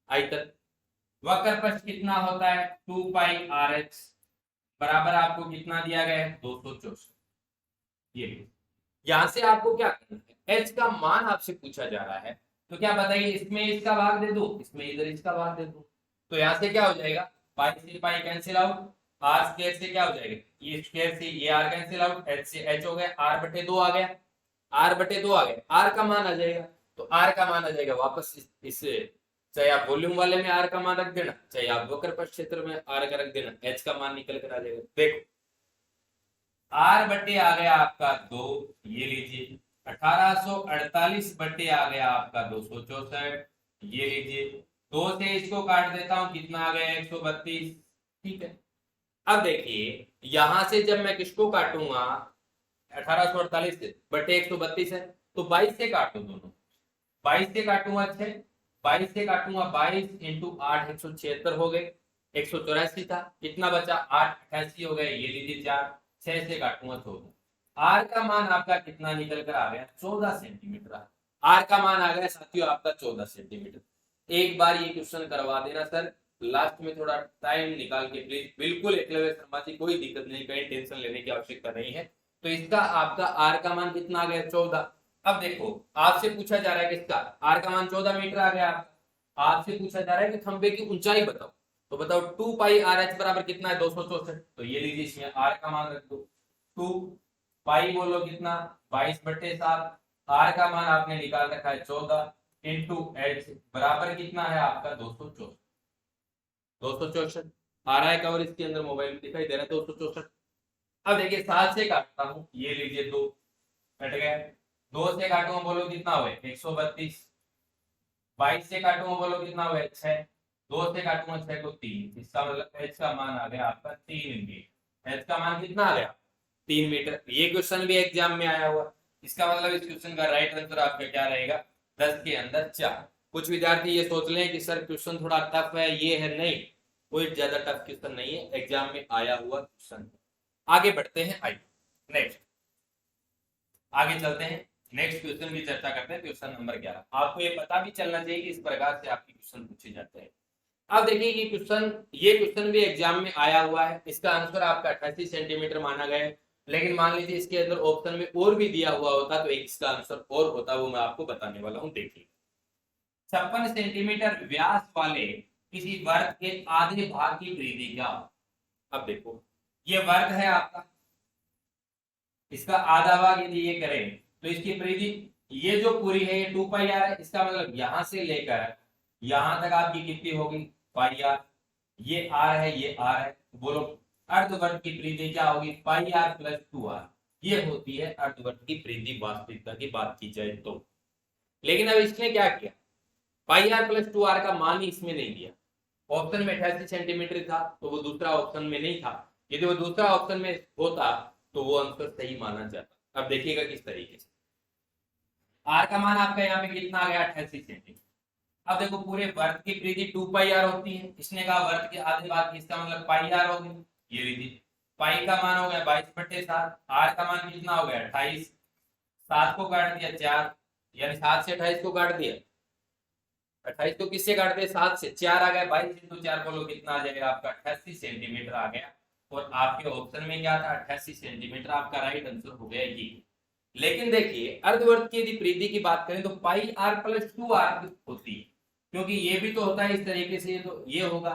S1: आयतन। वक्र पृष्ठ कितना होता है 2 पाई आर एच, बराबर आपको कितना दिया गया है 264। ये यहां से आपको क्या करना है, एच का मान आपसे पूछा जा रहा है, तो क्या बताइए, इसमें इसका भाग दे दो, इसमें इधर इसका भाग दे दो, तो यहां से क्या हो जाएगा, पाई से pi cancel out, R square से क्या हो जाएगा, ये स्क्वायर से ये आर कैंसिल आउट, एच से एच हो गया, आर बटे 2 आ गया, आर बटे 2 आ गया, आर का मान आ जाएगा, तो आर का मान आ जाएगा वापस इससे, चाहे आप वॉल्यूम वाले में आर का मान रख देना, चाहे आप वक्र पृष्ठ क्षेत्र में आर का रख देना, एच का मान निकल कर आ जाएगा। देखो आर बटे आ गया आपका 2, ये लीजिए, 1848 बटे आ गया आपका 264, ये लीजिए, 2 से इसको काट देता हूं, कितना आ गया 132। ठीक है, अब देखिए यहां से जब मैं किसको काटूंगा 1848 से बटे 132 है, तो 22 से काटू दोनों, 22 से काटूंगा 6, 22 से काटूंगा 22 इंटू 8 176 हो गए, 184 था, कितना बचा 8 88 हो गए, ये लीजिए 4, 6 से काटूंगा 14। आर का मान आपका कितना निकल कर आ गया 14 सेंटीमीटर। आर का मान आ गया साथियों आपका 14 सेंटीमीटर। एक बार ये क्वेश्चन करवा देना सर, लास्ट में थोड़ा टाइम निकाल के प्लीज, बिल्कुल एकलव्य शर्मा जी, कोई दिक्कत नहीं, कहीं टेंशन लेने की आवश्यकता नहीं है। तो इसका आपका आर का मान कितना आ गया 14। अब देखो आपसे पूछा जा रहा है किसका, आर का मान 14 मीटर आ गया, आपसे पूछा जा रहा है कि खंबे की ऊंचाई बताओ, तो बताओ 2 पाई आर एच बराबर कितना है 264, तो ये लीजिए इसमें आर का मान रख दो, 2 पाई बोलो कितना 22 बटे 7, आर का मान आपने निकाल रखा है 14 इंटू एच बराबर कितना है आपका 264, 264 आ रहा है कवर इसके अंदर, मोबाइल में दिखाई दे रहा है 264। अब देखिए 7 से काटता हूं, ये लीजिए 2 कट गया, 2 से काटूंगा बोलो कितना हुआ 132, 22 से काटूंगा बोलो कितना हुआ 6, 2 से काटूंगा 6 को 3, इसका मतलब एच का मान आ गया आपका 3 मीटर। एच का मान कितना आ गया 3 मीटर। ये क्वेश्चन भी एग्जाम में आया हुआ, इसका मतलब इस क्वेश्चन का राइट आंसर आपका क्या रहेगा 10 के अंदर 4। कुछ विद्यार्थी ये सोच लें कि सर क्वेश्चन थोड़ा टफ है, ये है, नहीं, कोई ज्यादा टफ क्वेश्चन नहीं है, एग्जाम में आया हुआ क्वेश्चन। आगे बढ़ते हैं, आइए नेक्स्ट, आगे चलते हैं, नेक्स्ट क्वेश्चन की चर्चा करते हैं, क्वेश्चन नंबर 11। आपको ये पता भी चलना चाहिए कि इस प्रकार से आपके क्वेश्चन पूछे जाते हैं। अब देखिए ये क्वेश्चन भी एग्जाम में आया हुआ है, इसका आंसर आपका 88 सेंटीमीटर माना गया है, लेकिन मान लीजिए इसके अंदर ऑप्शन में और भी दिया हुआ होता तो इसका आंसर और होता, वो मैं आपको बताने वाला हूं। देखिए 56 सेंटीमीटर व्यास वाले किसी वर्ग के आधे भाग की परिधि क्या। अब देखो ये वर्ग है आपका, इसका आधा भाग यदि ये करें तो इसकी परिधि ये जो पूरी है ये 2 पाई आर है, इसका मतलब यहां से लेकर यहां तक आपकी कितनी होगी पाई आर, ये आर है ये आर है, बोलो अर्धवर्ग की परिधि क्या होगी पाई आर प्लस 2 आर, ये होती है अर्धवर्ग की परिधि वास्तविकता की बात की जाए तो। लेकिन अब इसने क्या किया, पाई आर प्लस 2 आर का मान ही इसमें नहीं दिया, ऑप्शन में 88 सेंटीमीटर था तो वो दूसरा ऑप्शन में नहीं था, यदि वो दूसरा ऑप्शन में होता तो वो आंसर सही माना जाता। अब देखिएगा किस तरीके से, आर का मान आपका यहाँ पे कितना आ गया 88 सेंटीमीटर। अब देखो पूरे वर्ग की परिधि 2 पाई आर होती है, इसने कहा वर्ग के आधे भाग की, इसका मतलब पाई आर हो गई, ये लीजिए पाई का मान हो गया 22 बटे 7, आर का मान कितना हो गया 28, 7 को काट दिया 4, यानी 7 से 28 को काट दिया, 28 को किससे काट दिया 7 से, 4 आ गया, 22 इंटू 4 बोलो कितना आ जाएगा आपका 88 सेंटीमीटर आ गया, और आपके ऑप्शन में क्या था 88 सेंटीमीटर, आपका राइट आंसर हो गया ये। लेकिन देखिए अर्धवर्ग की यदि परिधि की बात करें तो पाई आर प्लस 2 आर होती है, क्योंकि ये भी तो होता है इस तरीके से, तो ये होगा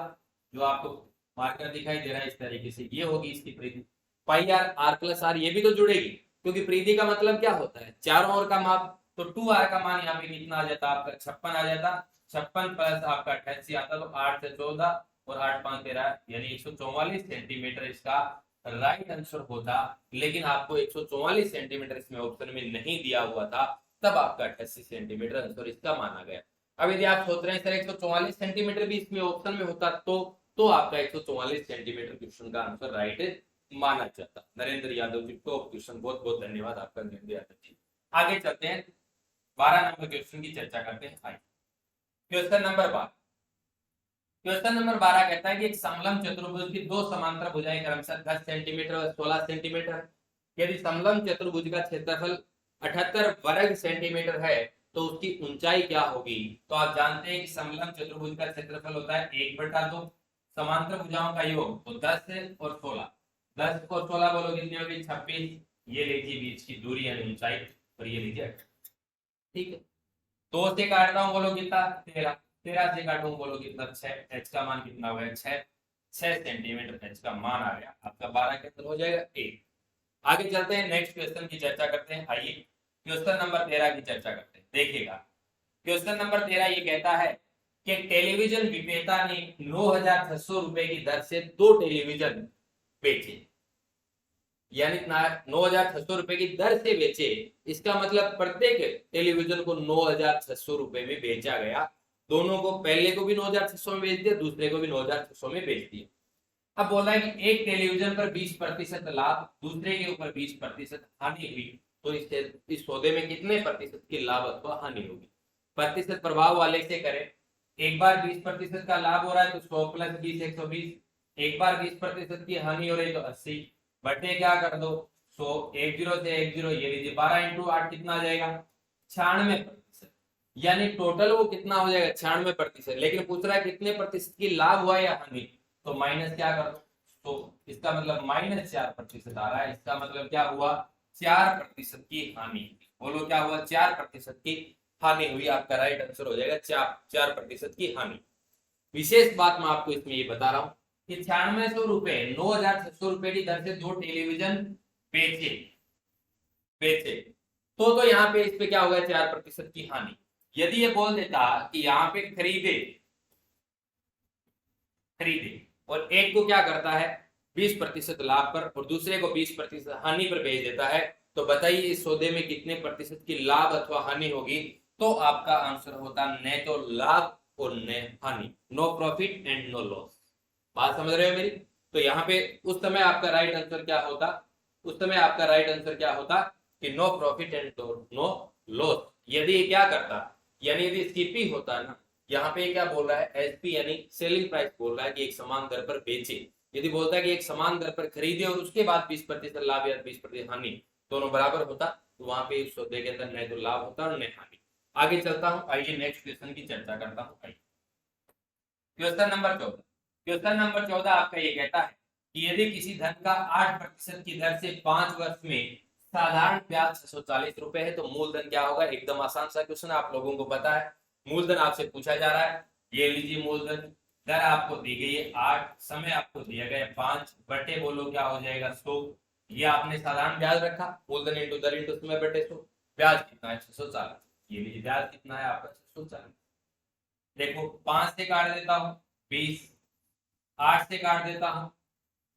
S1: जो आपको मार्कर दिखाई दे रहा है इस तरीके से, ये होगी इसकी परिधि पाई आर, आर प्लस आर ये भी तो जुड़ेगी, क्योंकि परिधि का मतलब क्या होता है चारों ओर का माप, तो 2 आर का मान यहाँ पे कितना आ जाता आपका 56 आ जाता, 56 प्लस आपका 88 आता, तो 8 से 14 और 8 5 13 यानी 144 सेंटीमीटर इसका राइट आंसर होता। लेकिन आपको 144 सेंटीमीटर इसमें ऑप्शन में नहीं दिया हुआ था, तब आपका 88 सेंटीमीटर आंसर इसका माना गया। अब यदि आप सोच रहे हैं सर 144 सेंटीमीटर भी इसमें ऑप्शन में होता तो आपका 144 सेंटीमीटर क्वेश्चन का आंसर राइट माना जाता। नरेंद्र यादव जी को क्वेश्चन बहुत बहुत धन्यवाद आपका नरेंद्र यादव जी। आगे चलते हैं 12 नंबर क्वेश्चन की चर्चा करते हैं। क्वेश्चन नंबर 12, क्वेश्चन नंबर 12 कहता है कि एक समलंब चतुर्भुज की दो समांतर भुजाएं क्रमशः 10 सेंटीमीटर और 16 सेंटीमीटर, यदि समलंब चतुर्भुज का क्षेत्रफल 78 वर्ग सेंटीमीटर है तो उसकी ऊंचाई क्या होगी। तो आप जानते हैं कि समलंब चतुर्भुज का क्षेत्रफल होता है 1/2, समांतर भुजाओं का योग तो 10 है और 16, 10 और 16 बोलो कितनी होगी 26। ये लीजिए बीच की दूरी यानी ऊंचाई, और ये लीजिए 18। ठीक है, 2 से काटता हूँ बोलो कितना 13, 13 से काटूं बोलो कितना 6, एच का मान कितना हुआ है 6 सेंटीमीटर एच का मान आ गया आपका 12 के अंदर हो जाएगा 1। आगे चलते हैं, नेक्स्ट क्वेश्चन की चर्चा करते हैं। आइए क्वेश्चन नंबर 13 की चर्चा करते हैं। देखिएगा क्वेश्चन नंबर 13 ये कहता है कि टेलीविजन विक्रेता ने 9,600 रुपए की दर से 2 टेलीविजन बेचे, यानी 9,600 रुपए की दर से बेचे। इसका मतलब प्रत्येक टेलीविजन को 9,600 रुपए में बेचा गया। दोनों को, पहले को भी 9,600 में बेच दिया, दूसरे को भी 9,600 में बेच दिया। अब बोला है कि एक टेलीविजन पर 20% लाभ, दूसरे के ऊपर 20% हानि हुई, तो इस सौदे में कितने प्रतिशत की लाभ अथवा हानि होगी। प्रतिशत प्रभाव वाले से करें। एक बार 20% का लाभ हो रहा है तो 100 + 20 120, एक बार 20% की हानि हो रही है तो 80 बटे क्या कर दो 100, 10 से 10, ये लीजिए 12 × 8 कितना आ जाएगा 96%, यानी टोटल वो कितना हो जाएगा 96%। लेकिन पूछ रहा है कितने प्रतिशत की लाभ हुआ या हानि, तो माइनस क्या कर दो, तो इसका मतलब -4% आ रहा है। इसका मतलब क्या हुआ 4% की हानि। बोलो क्या हुआ 4% की हानि हुई। आपका राइट आंसर हो जाएगा 4% की हानि। विशेष बात मैं आपको इसमें ये बता रहा हूं कि 9600 रुपए 9,600 रुपए की दर से 2 टेलीविजन बेचे बेचे तो यहाँ पे इस पे क्या होगा 4% की हानि। यदि ये बोल देता कि यहाँ पे खरीदे और एक को क्या करता है 20% लाभ पर और दूसरे को 20% हानि पर बेच देता है, तो बताइए इस सौदे में कितने प्रतिशत की लाभ अथवा हानि होगी। तो आपका आंसर होता न तो लाभ और न हानि, no profit and no loss. बात समझ रहे हो मेरी। तो यहाँ पे उस समय आपका राइट आंसर क्या होता, कि no profit and no loss. यदि ये क्या करता, यानी यदि स्किपिंग होता ना, यहाँ पे क्या बोल रहा है एसपी यानी सेलिंग प्राइस बोल रहा है कि एक समान दर पर बेचे। यदि बोलता है कि एक समान दर पर खरीदे और उसके बाद 20% लाभ या 20% हानि दोनों बराबर होता, तो वहां पे इस सौदे के अंदर न तो लाभ होता और न हानि। आगे चलता हूं, आइए नेक्स्ट क्वेश्चन की चर्चा करता हूं। आइए क्वेश्चन नंबर 14 आपका ये कहता है कि यदि किसी धन का 8% की दर से 5 वर्ष में साधारण ब्याज 640 रुपए है, तो मूलधन क्या होगा। एकदम आसान सा क्वेश्चन, आप लोगों को पता है। मूलधन आपसे पूछा जा रहा है, ये लीजिए मूलधन, दर आपको दी गई है 8, समय आपको दिया गया 5 बटे बोलो क्या हो जाएगा 100। ये आपने साधारण ब्याज रखा, मूलधन इंटू दर इंटू समय बटे 100। ब्याज कितना है 640, ये लीजिए ब्याज कितना है आपका 640। देखो 5 से काट देता हूं 20, 8 से काट देता हूं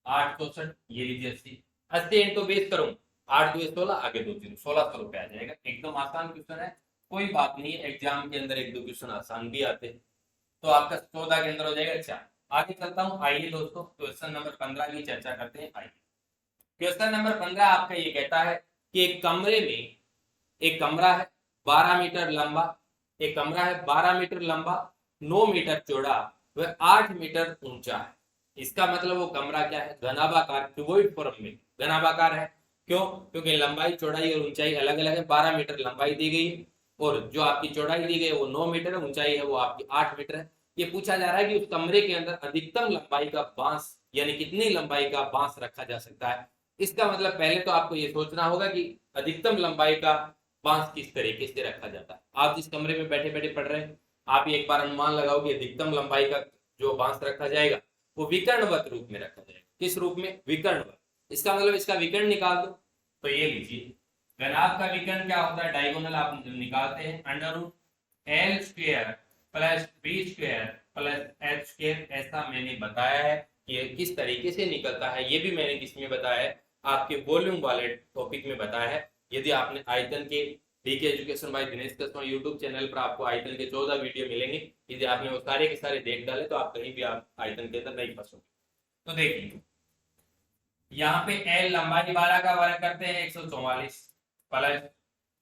S1: 8 64, ये लीजिए 80 इंटू 20 करूं 8 2 16, आगे 2 0, 1600 रुपए आ जाएगा। एकदम आसान क्वेश्चन है, कोई बात नहीं, एग्जाम के अंदर 1-2 क्वेश्चन आसान भी आते हैं। तो आपका 14 के अंदर हो जाएगा 4। आगे चलता हूं, आइए दोस्तों क्वेश्चन नंबर 15 की चर्चा करते हैं। आइए क्वेश्चन नंबर 15 आपका ये कहता है कि एक कमरे में एक कमरा है 12 मीटर लंबा, एक कमरा है 12 मीटर लंबा, 9 मीटर चौड़ा, वह 8 मीटर ऊंचा है। इसका मतलब वो कमरा क्या है घनाभाकार, क्यूबॉइड फॉर्म में घनाभाकार है। क्यों, क्योंकि लंबाई चौड़ाई और ऊंचाई अलग अलग है। 12 मीटर लंबाई दी गई है और जो आपकी चौड़ाई दी गई है वो 9 मीटर है, ऊंचाई है वो आपकी 8 मीटर है। ये पूछा जा रहा है कि उस कमरे के अंदर अधिकतम लंबाई का बांस यानी कितनी लंबाई का बांस रखा जा सकता है। इसका मतलब पहले तो आपको ये सोचना होगा कि अधिकतम लंबाई का बांस किस तरीके से रखा जाता है। आप जिस कमरे में बैठे बैठे पढ़ रहे हैं, आप एक बार अनुमान लगाओ कि अधिकतम लंबाई का जो बांस रखा जाएगा वो विकर्णवत रूप में रखा जाएगा। किस रूप में, विकर्णवत। इसका मतलब इसका विकर्ण निकाल दो, तो ये लीजिए घनाभ का विकर्ण क्या होता है, डायगोनल आप निकालते हैं √L² + B² + H²। ऐसा मैंने बताया है कि किस तरीके से निकलता है, ये भी मैंने किसमें बताया है, आपके वॉल्यूम वाले टॉपिक में बताया है। यदि आपने आयतन के डीके एजुकेशन बाय दिनेश कस्मा यूट्यूब चैनल पर आपको आयतन के 14 वीडियो मिलेंगे, यदि आपने वो सारे के सारे देख डाले तो आप कहीं भी आप आयतन के अंदर नहीं फंसोगे। तो देखिए यहाँ पे L लंबाई 12 का वर्ग करते हैं 144 प्लस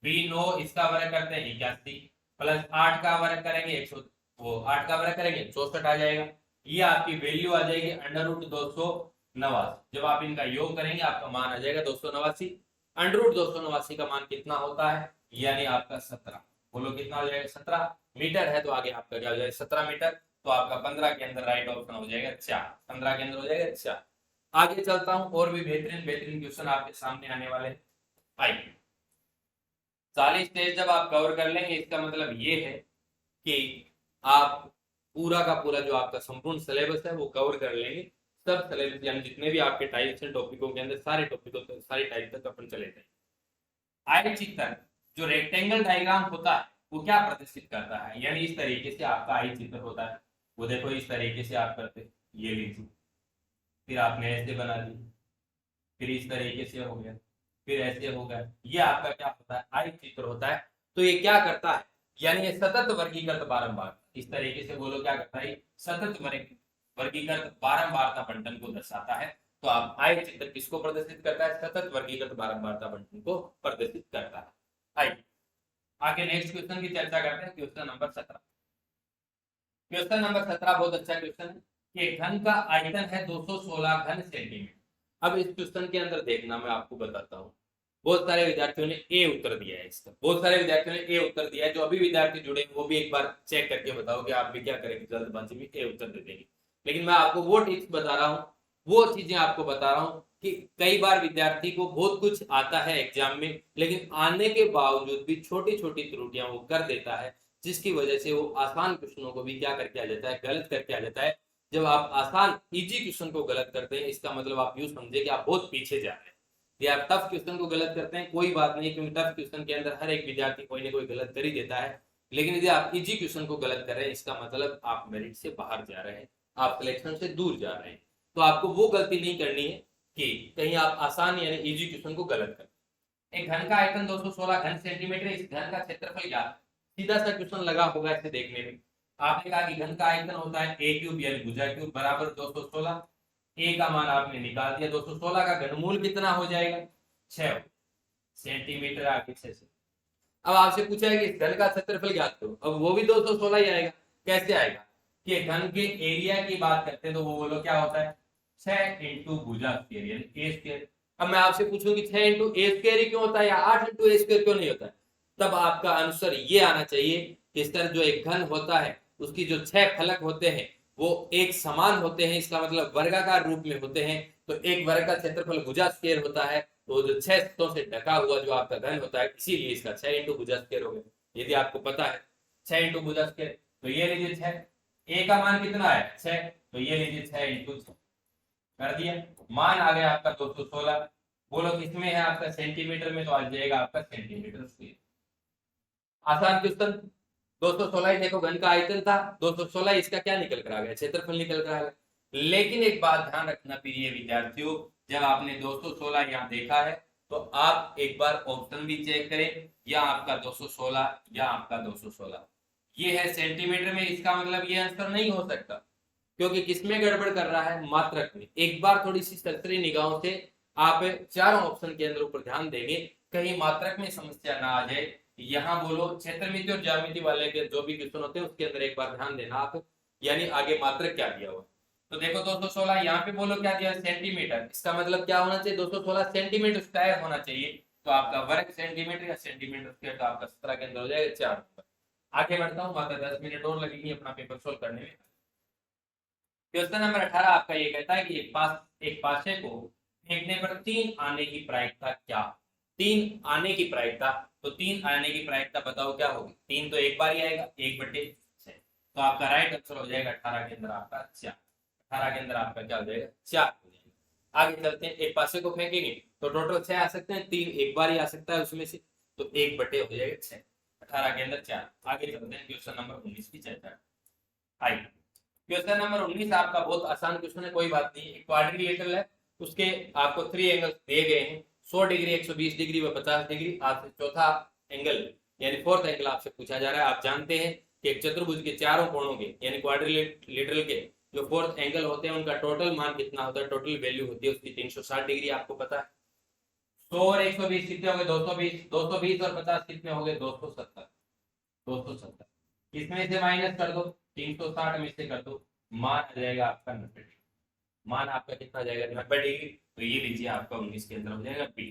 S1: B9 इसका वर्ग करते हैं 81 प्लस 8 का वर्ग करेंगे 100, वो 8 का वर्ग करेंगे 64 आ जाएगा। ये आपकी वैल्यू आ जाएगी √289। जब आप इनका योग करेंगे आपका मान आ जाएगा 289। √289 का मान कितना होता है, यानी आपका 17। बोलो कितना हो जाएगा, 17 मीटर है तो आगे आपका क्या हो जाएगा, 17 मीटर। तो आपका 15 के अंदर राइट ऑप्शन हो जाएगा 4, 15 के अंदर हो जाएगा 4। आगे चलता हूं, और भी बेहतरीन बेहतरीन क्वेश्चन आपके सामने आने वाले हैं। आइए, 40 स्टेज जब आप कवर कर लेंगे इसका मतलब ये है कि आप पूरा का पूरा जो आपका संपूर्ण सिलेबस है वो कवर कर लेंगे। सब सिलेबस यानी जितने भी आपके टाइप्स हैं टॉपिकों के अंदर, सारे टॉपिकों तक, सारी टाइप तक अपन चले जाएंगे। आय चित्र जो रेक्टेंगल डायग्राम होता है वो क्या प्रदर्शित करता है, यानी इस तरीके से आपका आय चित्र होता है। वो देखो इस तरीके से आप करते, ये लीजिए, फिर आपने ऐसे बना दी, फिर इस तरीके से हो गया, फिर ऐसे हो गया, ये आपका क्या होता है, आय चित्र होता है। तो ये क्या करता है, यानी ये सतत वर्गीकृत बारंबार, इस तरीके से बोलो क्या करता है, सतत वर्गीकृत बारंबारता बंटन को दर्शाता है। तो आप आय चित्र किसको प्रदर्शित करता है, सतत वर्गीकृत बारंबारता बंटन को प्रदर्शित करता है। आइए आगे नेक्स्ट क्वेश्चन की चर्चा करते हैं, क्वेश्चन नंबर 17। क्वेश्चन नंबर 17 बहुत अच्छा क्वेश्चन है कि घन का आयतन है 216 घन सेंटीमीटर। अब इस क्वेश्चन के अंदर देखना, मैं आपको बताता हूँ, बहुत सारे विद्यार्थियों ने ए उत्तर दिया है इसका, बहुत सारे विद्यार्थियों ने ए उत्तर दिया है। जो अभी विद्यार्थी जुड़े वो भी एक बार चेक करके बताओ कि आप भी क्या करेंगे, जल्दबाजी में ए उत्तर दे देंगे। लेकिन मैं आपको वो टिप्स बता रहा हूँ, वो चीजें आपको बता रहा हूँ कि कई बार विद्यार्थी को बहुत कुछ आता है एग्जाम में, लेकिन आने के बावजूद भी छोटी छोटी त्रुटियां वो कर देता है, जिसकी वजह से वो आसान क्वेश्चनों को भी क्या करके आ जाता है, गलत करके आ जाता है। जब आप आसान इजी क्वेश्चन को गलत करते हैं इसका मतलब आप यूं समझे कि आप बहुत पीछे जा रहे हैं। या आप टफ क्वेश्चन को गलत करते हैं कोई बात नहीं, क्योंकि टफ क्वेश्चन के अंदर हर एक विद्यार्थी कोई ना कोई गलत कर ही देता है। लेकिन यदि आप इजी क्वेश्चन को गलत कर रहे हैं इसका मतलब आप मेरिट से बाहर जा रहे हैं, आप सिलेक्शन से दूर जा रहे हैं। तो आपको वो गलती नहीं करनी है कि कहीं आप आसान यानी इजी क्वेश्चन को गलत करें। एक घन का आयतन 216 घन सेंटीमीटर, इस घन का क्षेत्रफल क्या है, सीधा सा क्वेश्चन लगा होगा इसे देखने में। आपने कहा कि घन का आयतन होता है ए क्यूब यानी भुजा क्यूब बराबर 216। ए का मान आपने निकाल दिया, 216 का घनमूल कितना हो जाएगा, 6 सेंटीमीटर आगे 6 से। अब आपसे पूछा है कि इस घन का क्षेत्रफल ज्ञात करो, अब वो भी 216 ही आएगा। कैसे आएगा कि घन के एरिया की बात करते हैं तो वो बोलो क्या होता है, 6 इंटू भुजा स्क्वायर यानी ए स्क्वायर। अब मैं आपसे पूछूं कि 6 इंटू ए स्क्वायर ही क्यों होता है या 8 इंटू ए स्क्वायर क्यों नहीं होता है, तब आपका आंसर ये आना चाहिए कि इस तरह जो एक घन होता है उसकी जो 6 फलक होते हैं वो एक समान होते हैं, इसका मतलब वर्गाकार रूप में होते हैं। तो एक वर्ग का क्षेत्रफल भुजा स्क्वायर होता है, तो जो 6 सतहों से ढका हुआ जो आपका घन होता है, इसीलिए इसका 6 इंटू भुजा स्क्वायर हो गया। यदि आपको पता है 6 इंटू भुजा स्क्वायर, तो ये लीजिए 6, ए का मान कितना है 6, तो ये लीजिए 6 इंटू 6 कर दिया, मान आ गया आपका 216। बोलो किसमें है आपका, सेंटीमीटर में, तो आ जाएगा आपका सेंटीमीटर स्क्वायर। आसान क्वेश्चन। 216 देखो घन का आयतन था, 216 इसका क्या निकल कर आ गया, क्षेत्रफल निकल कर आ गया। लेकिन एक बात ध्यान रखना प्रिय विद्यार्थियों, जब आपने 216 यहाँ देखा है तो आप एक बार ऑप्शन भी चेक करें, या आपका 216 या आपका 216 ये है सेंटीमीटर में, इसका मतलब ये आंसर नहीं हो सकता, क्योंकि किसमें गड़बड़ कर रहा है, मात्रक में। एक बार थोड़ी सी सरसरी निगाहों से आप चारों ऑप्शन के अंदर ऊपर ध्यान देंगे, कहीं मात्रक में समस्या ना आ जाए। यहाँ बोलो क्षेत्रमिति और ज्यामिति वाले के जो भी क्वेश्चन होते हैं उसके अंदर एक बार ध्यान देना आप, यानी आगे मात्रक क्या दिया हुआ। तो देखो 216 यहाँ पे बोलो क्या दिया, सेंटीमीटर, इसका मतलब क्या होना चाहिए, 216 सेंटीमीटर स्क्वायर होना चाहिए। तो आपका वर्ग सेंटीमीटर या सेंटीमीटर स्क्वायर, तो आपका 17 के अंदर हो जाएगा 4। आगे बढ़ता हूँ, मात्र 10 मिनट और लगेंगे अपना पेपर सोल्व करने में। क्वेश्चन नंबर 18 आपका ये कहता है कि एक पासे को फेंकने पर 3 आने की प्रायिकता क्या, 3 आने की प्रायिकता। तो 3 आने की प्रायिकता बताओ क्या होगी, 3 तो एक बार ही आएगा, 1/6। तो आपका राइट आंसर हो जाएगा 18 के अंदर आपका 4, 18 के अंदर आपका क्या हो जाएगा 4 हो जाएगा। आगे चलते हैं, एक पासे को फेंकेंगे तो टोटल 6 आ सकते हैं, 3 एक बार ही आ सकता है उसमें से, तो 1/6 हो जाएगा 6, 18 के अंदर 4। आगे चलते हैं क्वेश्चन नंबर 19 की चर्चा। आइए क्वेश्चन नंबर 19 आपका बहुत आसान क्वेश्चन है, कोई बात नहीं। एक क्वाड्रिलेटरल है, उसके आपको 3 एंगल्स दिए गए हैं, 100 डिग्री, 120 डिग्री व 50 डिग्री। आपसे चौथा एंगल यानी फोर्थ एंगल आपसे पूछा जा रहा है। आप जानते हैं कि एक चतुर्भुज के चारों कोणों के यानी क्वाड्रिलेटरल के जो फोर्थ एंगल होते हैं उनका टोटल मान कितना होता है, टोटल वैल्यू होती है उसकी 360 डिग्री, आपको पता है। 100 और 120 कितने हो गए, 220, 220 और 50 कितने हो गए, 270, 270। इसमें से माइनस कर दो, 360 में से कर दो, मान आ जाएगा आपका 90 डिग्री। मान आपका कितना आ जाएगा 90 डिग्री। तो ये लीजिए आपका 19 के अंदर हो जाएगा बी।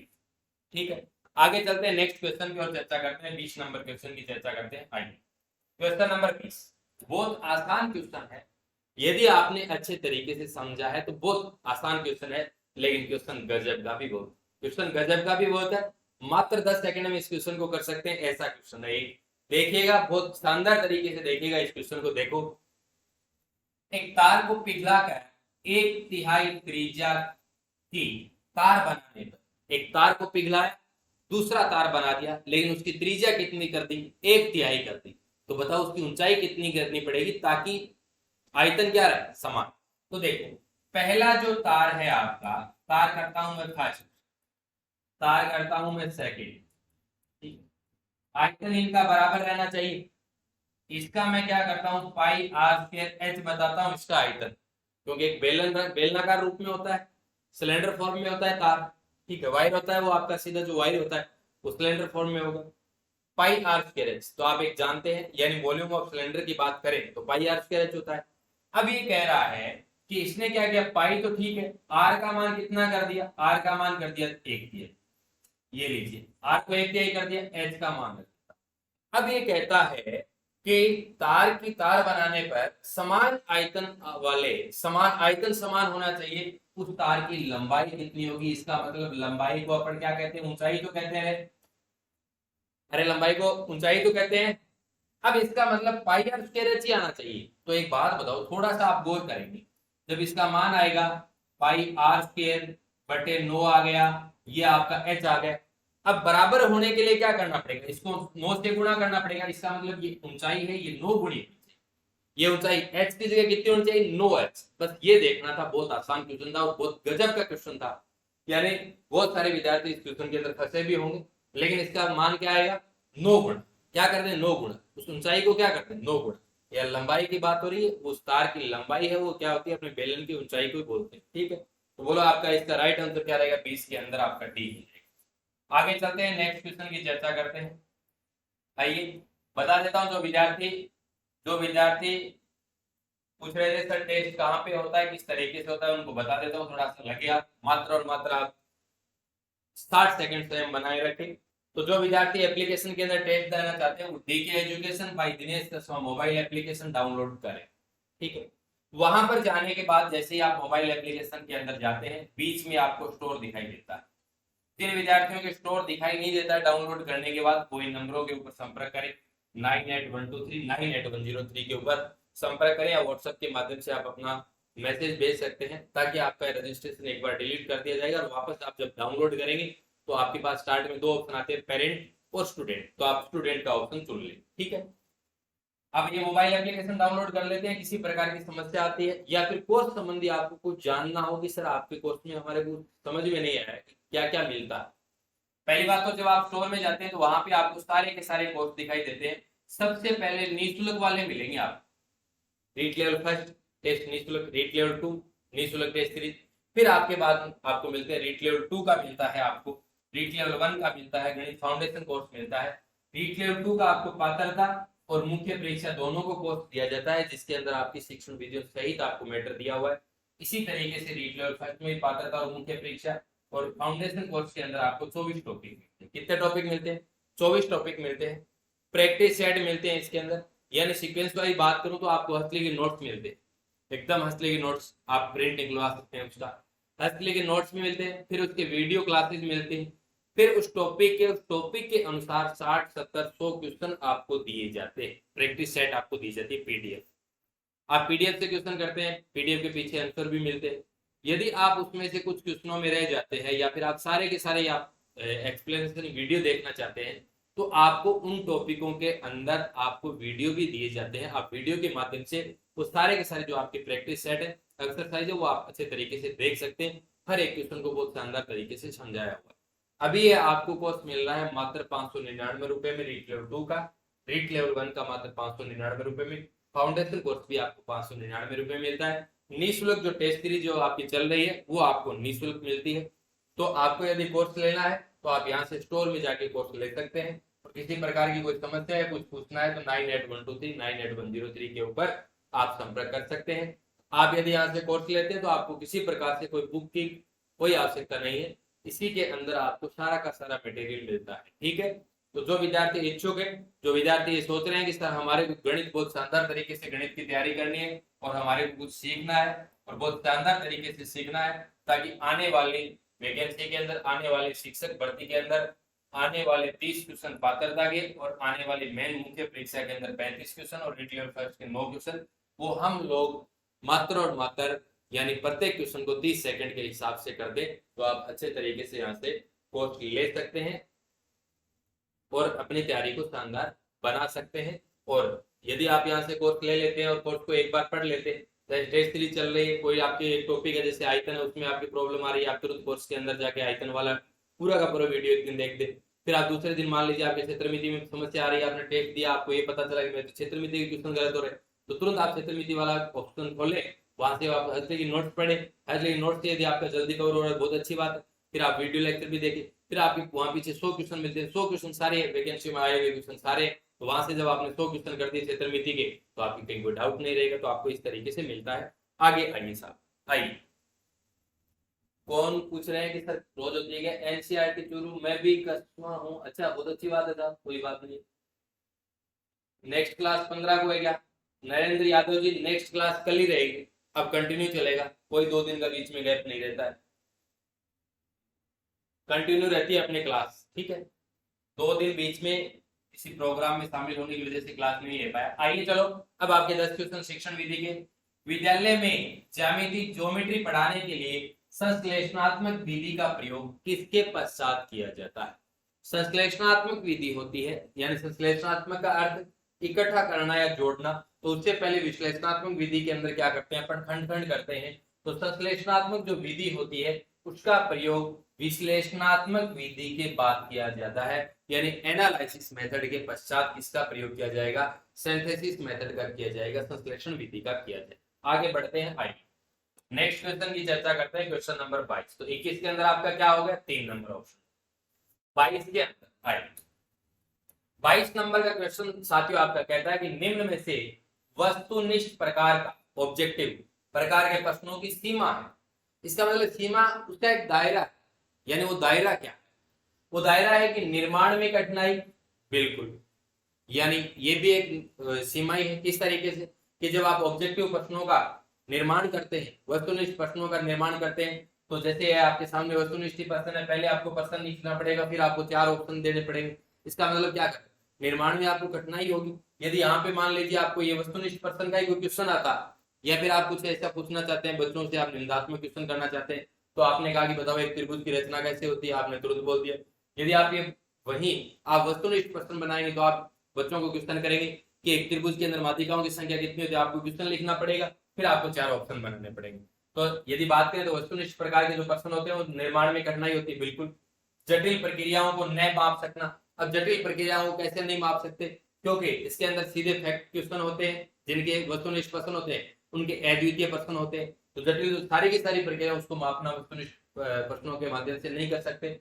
S1: ठीक है, आगे चलते हैं नेक्स्ट क्वेश्चन की ओर चर्चा करते हैं। 20 नंबर क्वेश्चन की चर्चा करते हैं। आइए क्वेश्चन नंबर 20 बहुत आसान क्वेश्चन है, यदि आपने अच्छे तरीके से समझा है तो बहुत आसान क्वेश्चन है, लेकिन क्वेश्चन गजब का भी बहुत, क्वेश्चन गजब का भी बहुत है। मात्र 10 सेकंड में इस क्वेश्चन को कर सकते हैं, ऐसा क्वेश्चन है। देखिएगा, बहुत शानदार तरीके से देखिएगा इस क्वेश्चन को। देखो, एक तार को पिघलाकर 1/3 त्रिज्या की तार बनाने पर, एक तार को पिघलाया, दूसरा तार बना दिया, लेकिन उसकी त्रिज्या कितनी कर दी? 1/3 कर दी। तो बताओ उसकी ऊंचाई कितनी करनी पड़ेगी ताकि आयतन क्या रहे? समान। तो देखो, पहला जो तार है आपका, तार करता हूं मैं फर्स्ट, तार करता हूं मैं सेकंड, ठीक। आयतन इनका बराबर रहना चाहिए। इसका मैं क्या करता हूं, पाई आर स्क्वायर एच बताता हूं इसका आयतन, क्योंकि एक बेलनाकार रूप में होता है, सिलेंडर फॉर्म में होता है तार, ठीक है। वायर होता है वो आपका, सीधा जो वायर होता है वो सिलेंडर फॉर्म में होगा। पाई आर स्क्वायर एच तो आप एक जानते हैं, यानी वॉल्यूम ऑफ सिलेंडर की बात करें तो पाई आर स्क्वायर एच होता है। अब ये कह रहा है कि इसने क्या किया, पाई तो ठीक है, आर का मान कितना कर दिया? आर का मान कर दिया 1/3। ये लीजिए, आर को 1/3 कर दिया, एच का मान कर दिया। अब ये कहता है कि तार की तार बनाने पर समान आयतन वाले, समान आयतन समान होना चाहिए, उस तार की लंबाई कितनी होगी? इसका मतलब लंबाई को अपन क्या कहते हैं? ऊंचाई तो कहते हैं। अरे लंबाई को ऊंचाई तो कहते हैं। अब इसका मतलब पाई आर स्क्वायर एच ही आना चाहिए। तो एक बात बताओ, थोड़ा सा आप गौर करेंगे, जब इसका मान आएगा पाई आर स्क्वायर बटे 9 आ गया, ये आपका एच आ गया। अब बराबर होने के लिए क्या करना पड़ेगा? इसको 9 से गुणा करना पड़ेगा। इसका मतलब ये ऊंचाई है, ये 9 गुणी, ये ऊंचाई एच की जगह कितनी होनी चाहिए? 9h। बस ये देखना था, बहुत आसान क्वेश्चन था और बहुत गजब का क्वेश्चन था। यानी बहुत सारे विद्यार्थी इस क्वेश्चन के अंदर फंसे भी होंगे, लेकिन इसका मान क्या आएगा? 9 गुणा। क्या करते हैं? 9 गुणा। उस ऊंचाई को क्या करते हैं? 9 गुणा। या लंबाई की बात हो रही है, उस तार की लंबाई है वो क्या होती है? अपने बेलन की ऊंचाई को बोलते हैं, ठीक है। तो बोलो आपका इसका राइट आंसर क्या रहेगा? 20 के अंदर आपका डी है। आगे चलते हैं, नेक्स्ट क्वेश्चन की चर्चा करते हैं। आइए बता देता हूं, जो विद्यार्थी पूछ रहे थे सर टेस्ट कहाँ पे होता है, किस तरीके से होता है, उनको बता देता हूँ। थोड़ा सा लगेगा, मात्र और मात्र आप 60 सेकंड स्वयं बनाए रखें। तो जो विद्यार्थी एप्लीकेशन के अंदर टेस्ट देना चाहते हैं वो डीके एजुकेशन बाय दिनेश दसवा मोबाइल एप्लीकेशन डाउनलोड करें, ठीक है। वहां पर जाने के बाद जैसे ही आप मोबाइल एप्लीकेशन के अंदर जाते हैं, बीच में आपको स्टोर दिखाई देता है। जिन विद्यार्थियों के स्टोर दिखाई नहीं देता है डाउनलोड करने के बाद, कोई नंबरों के ऊपर संपर्क करें, 9812398103 के ऊपर संपर्क करें, या व्हाट्सएप के माध्यम से आप अपना मैसेज भेज सकते हैं, ताकि आपका रजिस्ट्रेशन एक बार डिलीट कर दिया जाएगा। और वापस आप जब डाउनलोड करेंगे तो आपके पास स्टार्ट में 2 ऑप्शन आते हैं, पेरेंट और स्टूडेंट। तो आप स्टूडेंट का ऑप्शन चुन लें, ठीक है। अब ये मोबाइल एप्लीकेशन डाउनलोड कर लेते हैं। किसी प्रकार की समस्या आती है या फिर कोर्स संबंधी आपको कुछ जानना हो कि सर आपके कोर्स में हमारे को समझ में नहीं आया क्या क्या मिलता है, पहली बात तो जब आप स्टोर में जाते हैं तो वहां पे आपको सारे के सारे कोर्स दिखाई देते हैं। सबसे पहले निःशुल्क वाले मिलेंगे आप, रीट लेवल फर्स्ट टेस्ट निःशुल्क, रीट लेवल 2 निःशुल्क टेस्ट सीरीज। फिर आपके बाद आपको मिलते हैं रीट लेवल 2 का मिलता है, आपको रीट लेवल 1 का मिलता है, गणित फाउंडेशन कोर्स मिलता है। रीट लेवल 2 का आपको पात्रता और मुख्य परीक्षा दोनों को कोर्स दिया जाता है, जिसके अंदर आपकी शिक्षण वीडियो सहित आपको मैटर दिया हुआ है। इसी तरीके से रीट लेवल फर्स्ट में पात्रता और मुख्य परीक्षा और फाउंडेशन कोर्स के अंदर आपको 24 टॉपिक मिलते हैं। कितने टॉपिक मिलते हैं? 24 टॉपिक मिलते हैं। प्रैक्टिस सेट मिलते हैं इसके अंदर, यानी सीक्वेंस वाइज बात करूं तो आपको हंसले के नोट्स मिलते हैं, एकदम हंसले के नोट्स आप प्रिंट निकलवा सकते हैं उसका, हंसले के नोट्स भी मिलते हैं। फिर उसके वीडियो क्लासेस मिलते हैं। फिर उस टॉपिक के अनुसार 60 70 100 क्वेश्चन आपको दिए जाते हैं, प्रैक्टिस सेट आपको दी जाती है पीडीएफ। आप पीडीएफ से क्वेश्चन करते हैं, पीडीएफ के पीछे आंसर भी मिलते हैं। यदि आप उसमें से कुछ क्वेश्चनों में रह जाते हैं या फिर आप सारे के सारे आप एक्सप्लेनेशन वीडियो देखना चाहते हैं, तो आपको उन टॉपिकों के अंदर आपको वीडियो भी दिए जाते हैं। आप वीडियो के माध्यम से वो सारे के सारे जो आपके प्रैक्टिस सेट है, एक्सरसाइज है, वो आप अच्छे तरीके से देख सकते हैं। हर एक क्वेश्चन को बहुत शानदार तरीके से समझाया हुआ है। अभी ये आपको कोर्स मिल रहा है मात्र 599 रुपए में, रीट लेवल 2 का, रीट लेवल 1 का मात्र 599 रुपए में, फाउंडेशन कोर्स भी आपको 599 रुपए मिलता है। निःशुल्क जो टेस्ट सीरीज जो आपकी चल रही है वो आपको निःशुल्क मिलती है। तो आपको यदि कोर्स लेना है तो आप यहाँ से स्टोर में जाके कोर्स ले सकते हैं। और किसी प्रकार की कोई समस्या है, कुछ पूछना है, तो 9812398103 के ऊपर आप संपर्क कर सकते हैं। आप यदि यहाँ से कोर्स लेते हैं तो आपको किसी प्रकार से कोई बुक की कोई आवश्यकता नहीं है। इसी के अंदर आपको सारा का सारा मटेरियल मिलता है। ठीक है, तो जो विद्यार्थी इच्छुक है, जो विद्यार्थी ये सोच रहे हैं कि सर हमारे को गणित बहुत शानदार तरीके से गणित की तैयारी करनी है और हमारे को कुछ सीखना है और बहुत शानदार तरीके से सीखना है, ताकि आने वाली वैकेंसी के अंदर, आने वाले शिक्षक भर्ती के अंदर, आने वाले 30 क्वेश्चन पात्रता के और आने वाली मेन मुख्य परीक्षा के अंदर 35 क्वेश्चन और रिटेल फर्स्ट के 9 क्वेश्चन, वो हम लोग मात्र और मात्र यानी प्रत्येक क्वेश्चन को 30 सेकंड के हिसाब से कर दे, तो आप अच्छे तरीके से यहाँ से कोर्स ले सकते हैं और अपनी तैयारी को शानदार बना सकते हैं। और यदि आप यहाँ से कोर्स ले लेते हैं और कोर्स को एक बार पढ़ लेते हैं, टेस्ट 3 चल रही है, कोई आपके एक टॉपिक है जैसे आयतन है, उसमें आपकी प्रॉब्लम आ रही है, आप तुरंत कोर्स के अंदर जाके आयतन वाला पूरा का पूरा वीडियो एक दिन देख दे। फिर आप दूसरे दिन मान लीजिए आपके क्षेत्रमिति में समस्या आ रही है, आपने टेस्ट दिया, आपको ये पता चला कि मेरे क्षेत्रमिति के क्वेश्चन गलत हो रहे, तो तुरंत आप क्षेत्रमिति वाला ऑप्शन खोले, वहां से आप हंसले की नोट्स पढ़े, हंसले की नोट्स यदि आपका जल्दी कवर हो रहा है बहुत अच्छी बात है, फिर आप वीडियो लेक्चर भी देखें, फिर आपके वहां पीछे 100 क्वेश्चन मिलते हैं, 100 क्वेश्चन सारे वैकेंसी में आए हुए क्वेश्चन सारे, तो वहां से जब आपने 100 क्वेश्चन कर दिए क्षेत्रमिति के, तो आपकी कहीं कोई डाउट नहीं रहेगा, तो आपको इस तरीके से मिलता है। आगे आइए साहब, आइए कौन पूछ रहे हैं कि सर रोज होती है एनसीईआरटी चुरू, मैं भी कसवा हूँ, अच्छा बहुत अच्छी बात है साहब, कोई बात नहीं। नेक्स्ट क्लास 15 को है क्या? नरेंद्र यादव जी नेक्स्ट क्लास कल ही रहेगी, अब कंटिन्यू चलेगा, कोई 2 दिन का बीच में गैप नहीं रहता है, कंटिन्यू रहती है अपनी क्लास। ठीक है, 2 दिन बीच में किसी प्रोग्राम में शामिल होने की वजह से क्लास नहीं ले पाया। आइए चलो अब आपके 10 क्वेश्चन शिक्षण विधि के। विद्यालय में ज्यामिति ज्योमेट्री पढ़ाने के लिए संश्लेषणात्मक विधि का प्रयोग किसके पश्चात किया जाता है? संश्लेषणात्मक विधि होती है, यानी संश्लेषणात्मक का अर्थ इकट्ठा करना या जोड़ना, तो उससे पहले विश्लेषणात्मक विधि के अंदर क्या करते हैं अपन, खंड खंड करते हैं। तो संश्लेषणात्मक जो विधि होती है उसका प्रयोग विश्लेषणात्मक विधि के बाद किया जाता है, यानी एनालिसिस मेथड के पश्चात इसका प्रयोग किया जाएगा, सिंथेसिस मेथड का किया जाएगा, संश्लेषण विधि का किया जाएगा। आगे बढ़ते हैं, आइए नेक्स्ट क्वेश्चन की चर्चा करते हैं, क्वेश्चन नंबर 22। तो 21 के अंदर आपका क्या हो गया, 3 नंबर ऑप्शन। 22 के अंदर आइए, 22 नंबर का क्वेश्चन साथियों आपका कहता है कि निम्न में से वस्तुनिष्ठ प्रकार का, ऑब्जेक्टिव प्रकार के प्रश्नों की सीमा है। इसका मतलब सीमा उसका एक दायरा है, यानी वो दायरा क्या है? वो दायरा है कि निर्माण में कठिनाई, बिल्कुल, यानी ये भी एक सीमा ही है। किस तरीके से कि जब आप ऑब्जेक्टिव प्रश्नों का निर्माण करते हैं, वस्तुनिष्ठ प्रश्नों का निर्माण करते हैं, तो जैसे आपके सामने वस्तुनिष्ठ प्रश्न है, पहले आपको प्रश्न लिखना पड़ेगा, फिर आपको 4 ऑप्शन देने पड़ेंगे। इसका मतलब क्या कर, निर्माण में आपको कठिनाई होगी। यदि यहाँ पे मान लीजिए आपको ये वस्तुनिष्ठ प्रश्न का ही कोई क्वेश्चन आता, या फिर आप कुछ ऐसा पूछना चाहते हैं बच्चों से, आप निबंधात्मक क्वेश्चन करना चाहते हैं, तो आपने कहा कि बताओ एक त्रिभुज की रचना कैसे होती है, आपने तुरंत बोल दिया। यदि आप ये वही आप वस्तुनिष्ठ प्रश्न बनाएंगे, तो आप बच्चों को क्वेश्चन करेंगे कि एक त्रिभुज के अंदर माध्यिकाओं की संख्या कितनी होती है, आपको क्वेश्चन लिखना पड़ेगा, फिर आपको 4 ऑप्शन बनाने पड़ेंगे। तो यदि बात करें तो वस्तुनिष्ठ प्रकार के जो प्रश्न होते हैं वो निर्माण में कठिनाई होती है, बिल्कुल। जटिल प्रक्रियाओं को न माप सकना, अब जटिल प्रक्रियाओं को कैसे नहीं माप सकते, क्योंकि इसके अंदर सीधे फैक्ट क्वेश्चन होते हैं, जिनके वस्तुनिष्ठ प्रश्न होते हैं उनके अद्वितीय प्रश्न होते हैं, तो जटिल सारी की सारी प्रक्रिया उसको मापना वस्तुनिष्ठ प्रश्नों के माध्यम से नहीं कर सकते।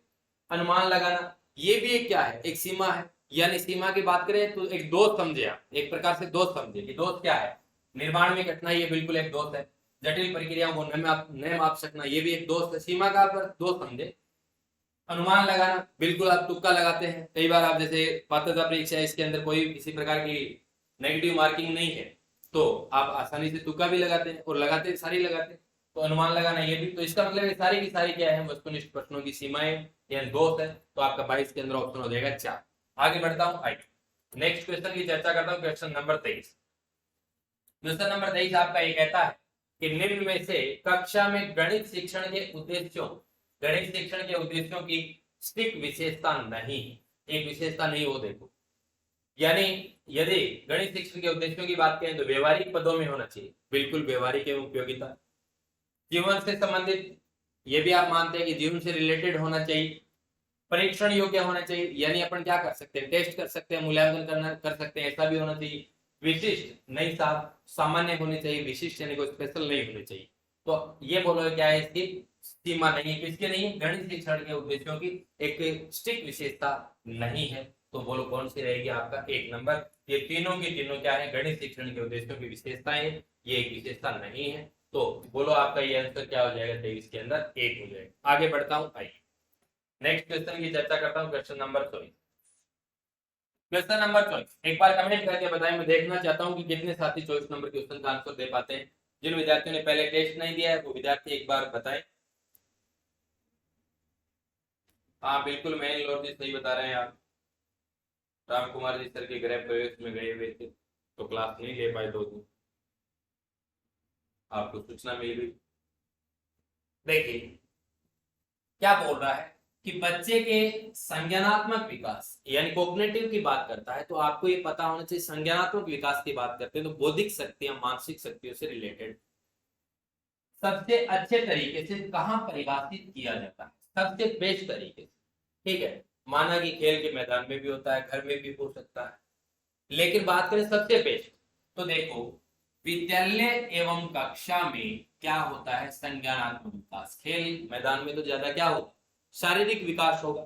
S1: अनुमान लगाना, ये भी एक क्या है, एक सीमा है, यानी सीमा की बात करें तो एक दोष समझे आप, एक प्रकार से दोष समझे कि दोष क्या है, निर्माण में कठिनाई है, बिल्कुल एक दोष है। जटिल प्रक्रियाओं को न माप सकना, ये भी एक दोष है, सीमा का दोष समझे। अनुमान लगाना, बिल्कुल आप तुक्का लगाते हैं, कई बार आप जैसे पात्रता परीक्षा इसके अंदर कोई किसी प्रकार की नेगेटिव मार्किंग नहीं है, तो आप आसानी से तुक्का भी लगाते हैं, और लगाते सारी लगाते हैं, तो अनुमान लगाना ये भी। तो इसका मतलब ये सारी की सारी क्या है, वस्तुनिष्ठ प्रश्नों की सीमाएं या दोष है। तो आपका 22 के अंदर ऑप्शन हो जाएगा 4। आगे बढ़ता हूं, आइए नेक्स्ट क्वेश्चन की चर्चा करता हूं, क्वेश्चन नंबर 23। क्वेश्चन नंबर 23 आपका ये कहता है कि निम्न में से कक्षा में गणित शिक्षण के उद्देश्यों की स्टिक विशेषता नहीं, एक विशेषता नहीं हो, देखो, यानी यदि गणित शिक्षण के उद्देश्यों की बात करें तो व्यवहारिक पदों में होना चाहिए, बिल्कुल व्यवहारिक एवं उपयोगिता। जीवन से संबंधित, ये भी आप मानते हैं कि जीवन से रिलेटेड होना चाहिए। परीक्षण योग्य होना चाहिए, यानी अपन क्या कर सकते हैं, टेस्ट कर सकते हैं, मूल्यांकन कर सकते हैं, ऐसा भी होना चाहिए। विशिष्ट नहीं साहब, सामान्य होने चाहिए, विशिष्ट यानी कोई स्पेशल नहीं होने चाहिए। तो ये बोलो क्या है, इसकी सीमा नहीं है, किसके नहीं है, गणित शिक्षण के उद्देश्यों की एक स्टिक विशेषता नहीं है। तो बोलो कौन सी रहेगी आपका 1 नंबर। ये तीनों की तीनों क्या है, गणित शिक्षण के उद्देश्यों की विशेषताएं, ये एक विशेषता नहीं है। तो बोलो आपका ये आंसर क्या हो जाएगा, 23 के अंदर 1 हो जाएगा। आगे बढ़ता हूं, आइए नेक्स्ट क्वेश्चन की चर्चा करता हूँ, क्वेश्चन नंबर 24। क्वेश्चन नंबर 24 एक बार कमेंट करके बताएं, मैं देखना चाहता हूँ कि कितने साथी 24 नंबर क्वेश्चन का आंसर दे पाते हैं। जिन विद्यार्थियों ने पहले टेस्ट नहीं दिया है वो विद्यार्थी एक बार बताएं। हाँ बिल्कुल, मैं लॉर्ड जी सही बता रहे हैं आप। राम कुमार जी सर के गृह प्रवेश में गए हुए थे तो क्लास नहीं ले पाए 2 दिन, आपको सूचना मिल गई। देखिए क्या बोल रहा है कि बच्चे के संज्ञानात्मक विकास यानी कॉग्निटिव की बात करता है, तो आपको ये पता होना चाहिए संज्ञानात्मक विकास की बात करते हैं तो बौद्धिक शक्तियां मानसिक शक्तियों से रिलेटेड सबसे अच्छे तरीके से कहां परिभाषित किया जाता है, सबसे बेस्ट तरीके से। ठीक है, माना कि खेल के मैदान में भी होता है, घर में भी हो सकता है, लेकिन बात करें सबसे बेस्ट तो देखो विद्यालय एवं कक्षा में क्या होता है, संज्ञानात्मक विकास। खेल मैदान में तो ज्यादा क्या होगा, शारीरिक विकास होगा।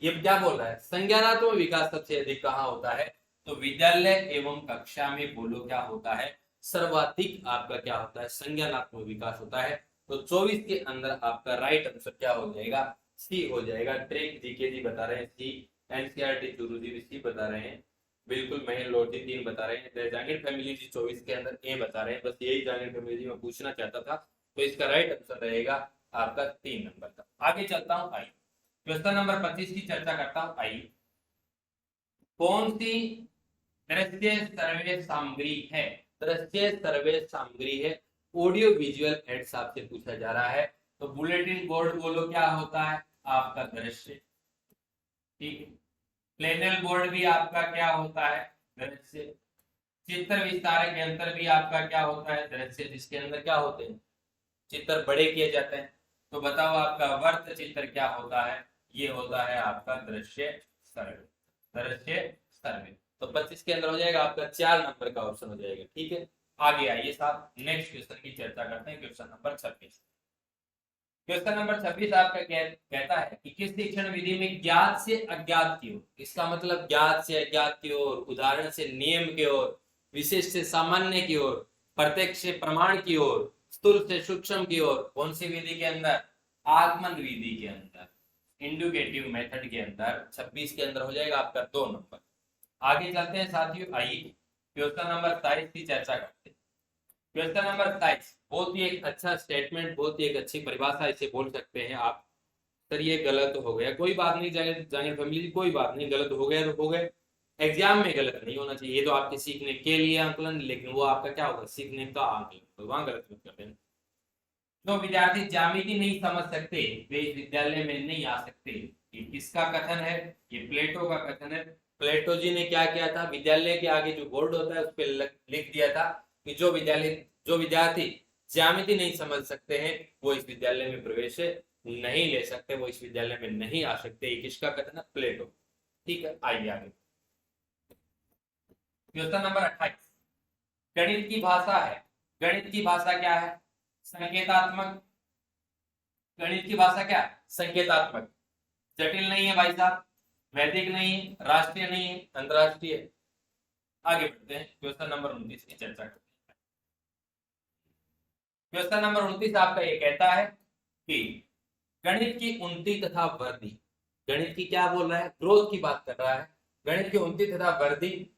S1: ये क्या बोल रहा है, संज्ञानात्मक विकास सबसे अधिक कहाँ होता है, तो विद्यालय एवं कक्षा में बोलो क्या होता है, सर्वाधिक आपका क्या होता है, संज्ञानात्मक विकास होता है। तो 24 के अंदर आपका राइट आंसर क्या हो जाएगा, सी हो जाएगा। ट्रिक जीके जी बता रहे हैं सी, एनसीईआरटी चुरू जी भी सी बता रहे हैं, बिल्कुल महेंद्र लोधी 3 बता रहे हैं, जांगिर फैमिली जी 24 के अंदर ए बता रहे हैं। बस यही जांगिर फैमिली जी मैं पूछना चाहता था, तो इसका राइट आंसर रहेगा आपका 3 नंबर का। आगे चलता हूं, आई क्वेश्चन नंबर 25 की चर्चा करता हूं। आई कौन सी दृश्य सर्वे सामग्री है, दृश्य सर्वे सामग्री है, ऑडियो विजुअल एड्स आपसे पूछा जा रहा है। तो बुलेटिन बोर्ड बोलो क्या होता है, आपका दृश्य। ठीक है, प्लेनल बोर्ड भी आपका क्या होता है, दृश्य। चित्र विस्तारक यंत्र भी आपका क्या होता है, दृश्य, जिसके अंदर क्या होते हैं, चित्र बड़े किए जाते हैं। तो बताओ आपका वर्त चित्र क्या होता है, ये होता है आपका दृश्य सर्वे, दृश्य सर्वे। तो 25 के अंदर हो जाएगा आपका 4 नंबर का ऑप्शन हो जाएगा। ठीक है, आगे आइए साहब नेक्स्ट क्वेश्चन की चर्चा करते हैं, क्वेश्चन नंबर 26। क्वेश्चन नंबर 26 आपका कहता है कि किस शिक्षण विधि में ज्ञात से अज्ञात की ओर, इसका मतलब ज्ञात से अज्ञात की ओर, उदाहरण से नियम की ओर, विशेष से सामान्य की ओर, प्रत्यक्ष से प्रमाण की ओर, स्थूल से सूक्ष्म की ओर, कौन सी विधि के अंदर, आगमन विधि के अंदर, इंडिकेटिव मेथड के अंदर 26 के अंदर हो जाएगा आपका 2 नंबर। आगे चलते हैं साथियों, आइए क्वेश्चन नंबर 27 की चर्चा करते हैं। क्वेश्चन नंबर 27 बहुत ही एक अच्छा स्टेटमेंट, बहुत ही एक अच्छी परिभाषा इसे बोल सकते हैं आप। सर ये गलत हो गया, कोई बात नहीं जाने फैमिली, कोई बात नहीं, गलत हो गया तो हो गए, एग्जाम में गलत नहीं होना चाहिए। ये तो आपके सीखने के लिए आंकलन, लेकिन वो आपका क्या होगा, सीखने का आंकलन, तो वहां गलत मत कर देना। जो विद्यार्थी ज्यामिति नहीं समझ सकते वे इस विद्यालय में नहीं आ सकते, ये किसका कथन है, ये प्लेटो का कथन है। प्लेटो जी ने क्या किया था, विद्यालय के आगे जो बोर्ड होता है उस पर लिख दिया था कि जो विद्यार्थी ज्यामिति नहीं समझ सकते हैं वो इस विद्यालय में प्रवेश नहीं ले सकते, वो इस विद्यालय में नहीं आ सकते। ये किसका कथन है, प्लेटो। ठीक है, आइए आगे क्वेश्चन नंबर 28। गणित की भाषा है, गणित की भाषा क्या है, संकेतात्मक। गणित की भाषा क्या है, संकेतात्मक। जटिल नहीं है भाई साहब, वैदिक नहीं है, राष्ट्रीय नहीं है, अंतरराष्ट्रीय। आगे बढ़ते हैं, क्वेश्चन नंबर 29 की चर्चा करते हैं। क्वेश्चन नंबर 29 आपका ये कहता है कि गणित की उन्नति तथा वृद्धि, गणित की क्या बोल रहा है, ग्रोथ की बात कर रहा है। गणित की उन्नति तथा वृद्धि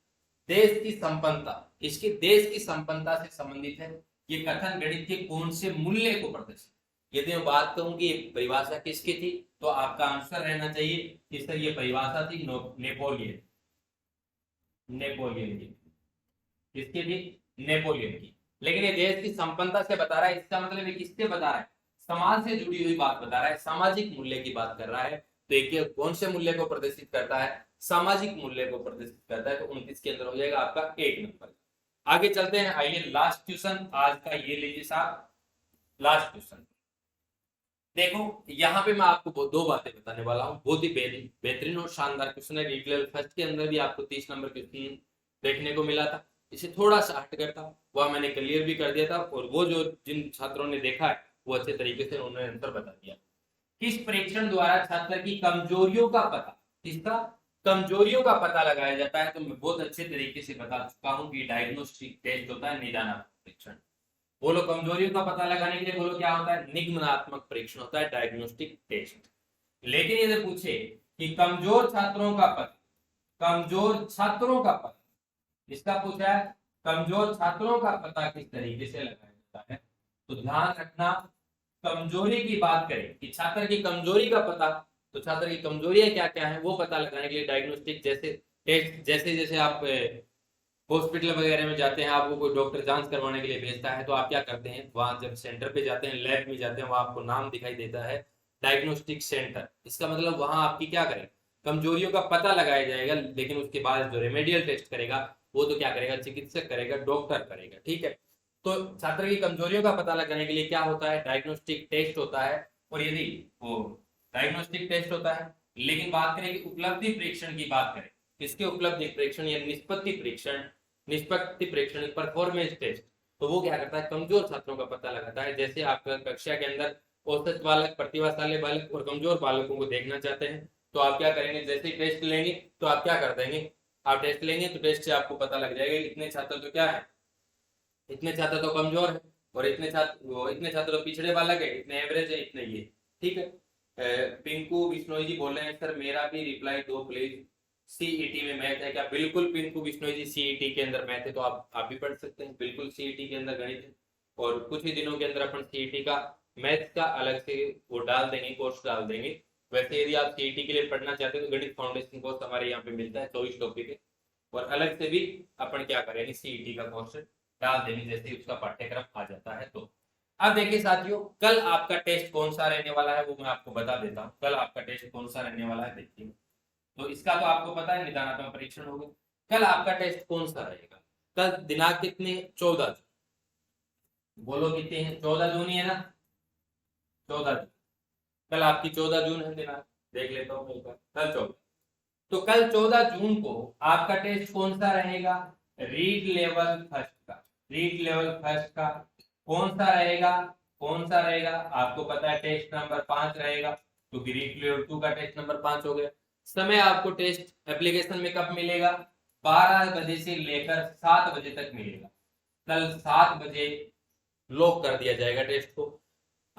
S1: देश की संपन्नता, इसकी देश की संपन्नता से संबंधित है। ये कथन गणित के कौन से मूल्य को प्रदर्शित, यदि मैं बात करूं कि परिभाषा किसकी थी, तो आपका आंसर रहना चाहिए कि सर ये परिभाषा थी नेपोलियन, नेपोलियन की। किसकी थी, नेपोलियन की। लेकिन ये देश की संपन्नता से बता रहा है, इसका मतलब ये किससे बता रहा है, समाज से जुड़ी हुई बात बता रहा है, सामाजिक मूल्य की बात कर रहा है। तो एक कौन से मूल्य को प्रदर्शित करता है, सामाजिक मूल्य को प्रदर्शित करता है। तो 29 के अंदर हो जाएगा आपका 1 नंबर। आगे चलते हैं, आइए लास्ट क्वेश्चन आज का ये लीजिए साहब, लास्ट क्वेश्चन। देखो यहाँ पे मैं आपको 2 बातें बताने वाला हूँ, बहुत ही बेहतरीन और शानदार क्वेश्चन है। रीट फर्स्ट के अंदर भी आपको 30 नंबर क्वेश्चन देखने को मिला था, इसे थोड़ा सा हट कर था, वह मैंने क्लियर भी कर दिया था, और वो जो जिन छात्रों ने देखा है वो अच्छे तरीके से उन्होंने आंसर बता दिया। किस परीक्षण द्वारा छात्र की कमजोरियों का पता, किसका, कमजोरियों का पता लगाया जाता है। तो मैं बहुत अच्छे तरीके से बता चुका हूँ कि डायग्नोस्टिक टेस्ट होता है, निदानात्मक परीक्षण। बोलो कमजोरियों का पता लगाने के लिए बोलो क्या होता है, निगमनात्मक परीक्षण होता है, डायग्नोस्टिक टेस्ट। लेकिन यदि पूछे कि कमजोर छात्रों का पता, कमजोर छात्रों का पता, इसका पूछा है कमजोर छात्रों का पता किस तरीके से लगाया जाता है, तो ध्यान रखना कमजोरी की बात करें कि छात्र की कमजोरी का पता, तो छात्र की कमजोरियां क्या क्या है वो पता लगाने के लिए डायग्नोस्टिक जैसे टेस्ट, जैसे जैसे आप हॉस्पिटल वगैरह में जाते हैं, आपको कोई डॉक्टर जांच करवाने के लिए भेजता है, तो आप क्या करते हैं, वहां जब सेंटर पे जाते हैं, लैब में जाते हैं, वहां आपको नाम दिखाई देता है डायग्नोस्टिक सेंटर। इसका मतलब वहां आपकी क्या करें, कमजोरियों का पता लगाया जाएगा, लेकिन उसके बाद जो रेमेडियल टेस्ट करेगा वो तो क्या करेगा, चिकित्सक करेगा, डॉक्टर करेगा, ठीक है। तो छात्र की कमजोरियों का पता लगाने के लिए क्या होता है, डायग्नोस्टिक टेस्ट होता है। और यदि वो डायग्नोस्टिक टेस्ट होता है, लेकिन बात करें कि उपलब्धि परीक्षण की बात करें, किसके उपलब्धि परीक्षण या निष्पत्ति परीक्षण, निष्पत्ति परीक्षण परफॉर्मेंस टेस्ट, तो वो क्या करता है, कमजोर छात्रों का पता लगाता है। जैसे आप कक्षा के अंदर औसत बालक, प्रतिभाशाली बालक और कमजोर बालकों को देखना चाहते हैं, तो आप क्या करेंगे, जैसे ही टेस्ट लेंगे तो आप क्या कर देंगे, आप टेस्ट लेंगे तो टेस्ट से आपको पता लग जाएगा इतने छात्र तो क्या है, इतने छात्र तो कमजोर है, और इतने छात्र तो पिछड़े बालक है, इतने एवरेज है, इतने ये, ठीक है। पिंकू बिश्नोई जी बोल रहे हैं सर मेरा भी रिप्लाई दो प्लीज, सीईटी में मैथ है क्या, बिल्कुल पिंकू बिश्नोई जी, सीईटी के अंदर मैथ है तो आप भी पढ़ सकते हैं, बिल्कुल सीईटी के अंदर गणित है, और कुछ ही दिनों के अंदर अपन सीईटी का मैथ का अलग से वो डाल देंगे, कोर्स डाल देंगे। वैसे यदि आप सीईटी के लिए पढ़ना चाहते हैं तो गणित फाउंडेशन कोर्स हमारे यहाँ पे मिलता है 24 टॉपिक है, और अलग से भी अपन क्या करेंगे, सीईटी का कोर्स डाल देंगे जैसे उसका पाठ्यक्रम आ जाता है। तो अब देखिए साथियों, कल आपका टेस्ट कौन सा रहने वाला है वो मैं आपको बता देता हूँ। कल आपका टेस्ट कौन सा रहने वाला है देखिए, तो इसका तो आपको पता है निदानात्मक परीक्षण होगा। कल आपका टेस्ट कौन सा रहेगा, कल दिनांक कितने, 14 जून, बोलो कितने हैं, 14 जून ही है ना, 14 जून, कल आपकी 14 जून है दिनांक, देख लेता हूँ कल 14, तो कल 14 जून को आपका टेस्ट कौन सा रहेगा, रीड लेवल फर्स्ट का, रीड लेवल फर्स्ट का कौन सा रहेगा, कौन सा रहेगा, आपको पता है टेस्ट नंबर 5 रहेगा, क्योंकि रीड लेवल 2 का टेस्ट नंबर 5 हो गया। समय आपको टेस्ट एप्लीकेशन में कब मिलेगा, 12 बजे से लेकर 7 बजे तक मिलेगा, कल 7 बजे लॉक कर दिया जाएगा टेस्ट को।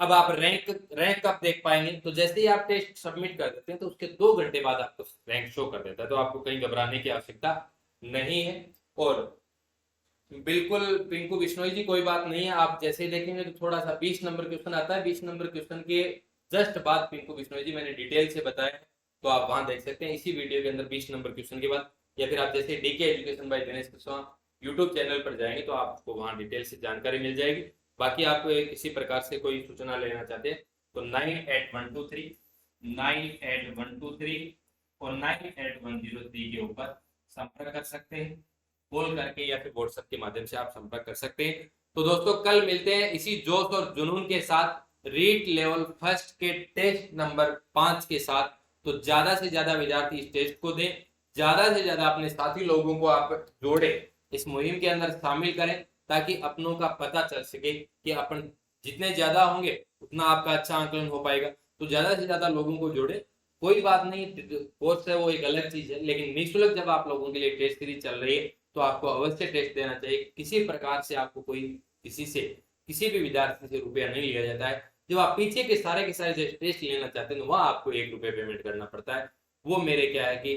S1: अब आप रैंक रैंक कब देख पाएंगे, तो जैसे ही आप टेस्ट सबमिट कर देते हैं तो उसके 2 घंटे बाद आपको रैंक शो कर देता है, तो आपको कहीं घबराने की आवश्यकता नहीं है। और बिल्कुल पिंकू बिश्नोई जी कोई बात नहीं है, आप जैसे ही देखेंगे तो थोड़ा सा 20 नंबर क्वेश्चन आता है, 20 नंबर क्वेश्चन के जस्ट बाद पिंकू बिश्नोई जी मैंने डिटेल से बताया है, तो आप वहां देख सकते हैं इसी वीडियो के अंदर 20 नंबर क्वेश्चन के बाद, या फिर आप जैसे DK education by Dinesh Kushwaha YouTube channel पर जाएंगे तो आपको वहां डिटेल से जानकारी मिल जाएगी। बाकी आप किसी प्रकार से कोई सूचना लेना चाहते हैं तो 98123 98123 और 98103 के ऊपर संपर्क कर सकते हैं, कॉल करके या फिर व्हाट्सएप के माध्यम से आप संपर्क कर सकते हैं। तो दोस्तों कल मिलते हैं इसी जोश और जुनून के साथ रीड लेवल फर्स्ट के टेस्ट नंबर 5 के साथ। तो ज्यादा से ज्यादा विद्यार्थी इस टेस्ट को दें, ज्यादा से ज्यादा अपने साथी लोगों को आप जोड़े, इस मुहिम के अंदर शामिल करें, ताकि अपनों का पता चल सके कि अपन जितने ज्यादा होंगे उतना आपका अच्छा आंकलन हो पाएगा। तो ज्यादा से ज्यादा लोगों को जोड़े, कोई बात नहीं, कोर्स है वो एक अलग चीज है, लेकिन निःशुल्क जब आप लोगों के लिए टेस्ट सीरीज चल रही है तो आपको अवश्य टेस्ट देना चाहिए। किसी प्रकार से आपको कोई किसी भी विद्यार्थी से रुपया नहीं लिया जाता है। जब आप पीछे के सारे टेस्ट लेना चाहते हैं तो वहां आपको 1 रुपये पेमेंट करना पड़ता है। वो मेरे क्या है कि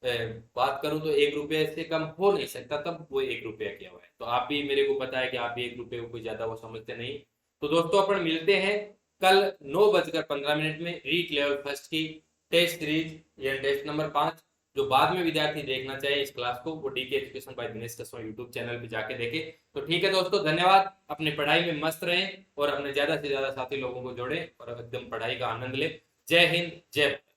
S1: बात करूं तो 1 रुपये से कम हो नहीं सकता, तब वो 1 रुपया किया हुआ है। तो आप भी, मेरे को पता है कि आप भी 1 रुपये को कोई ज्यादा वो समझते नहीं। तो दोस्तों अपन मिलते हैं कल 9:15 में रीड लेवल फर्स्ट की टेस्ट सीरीज या टेस्ट नंबर 5, जो बाद में विद्यार्थी देखना चाहिए इस क्लास को, वो DK education by Dinesh Kushwaha YouTube channel पे जाके देखे। तो ठीक है दोस्तों, धन्यवाद। अपनी पढ़ाई में मस्त रहें और अपने ज्यादा से ज्यादा साथी लोगों को जोड़ें और एकदम पढ़ाई का आनंद लें। जय हिंद, जय भारत।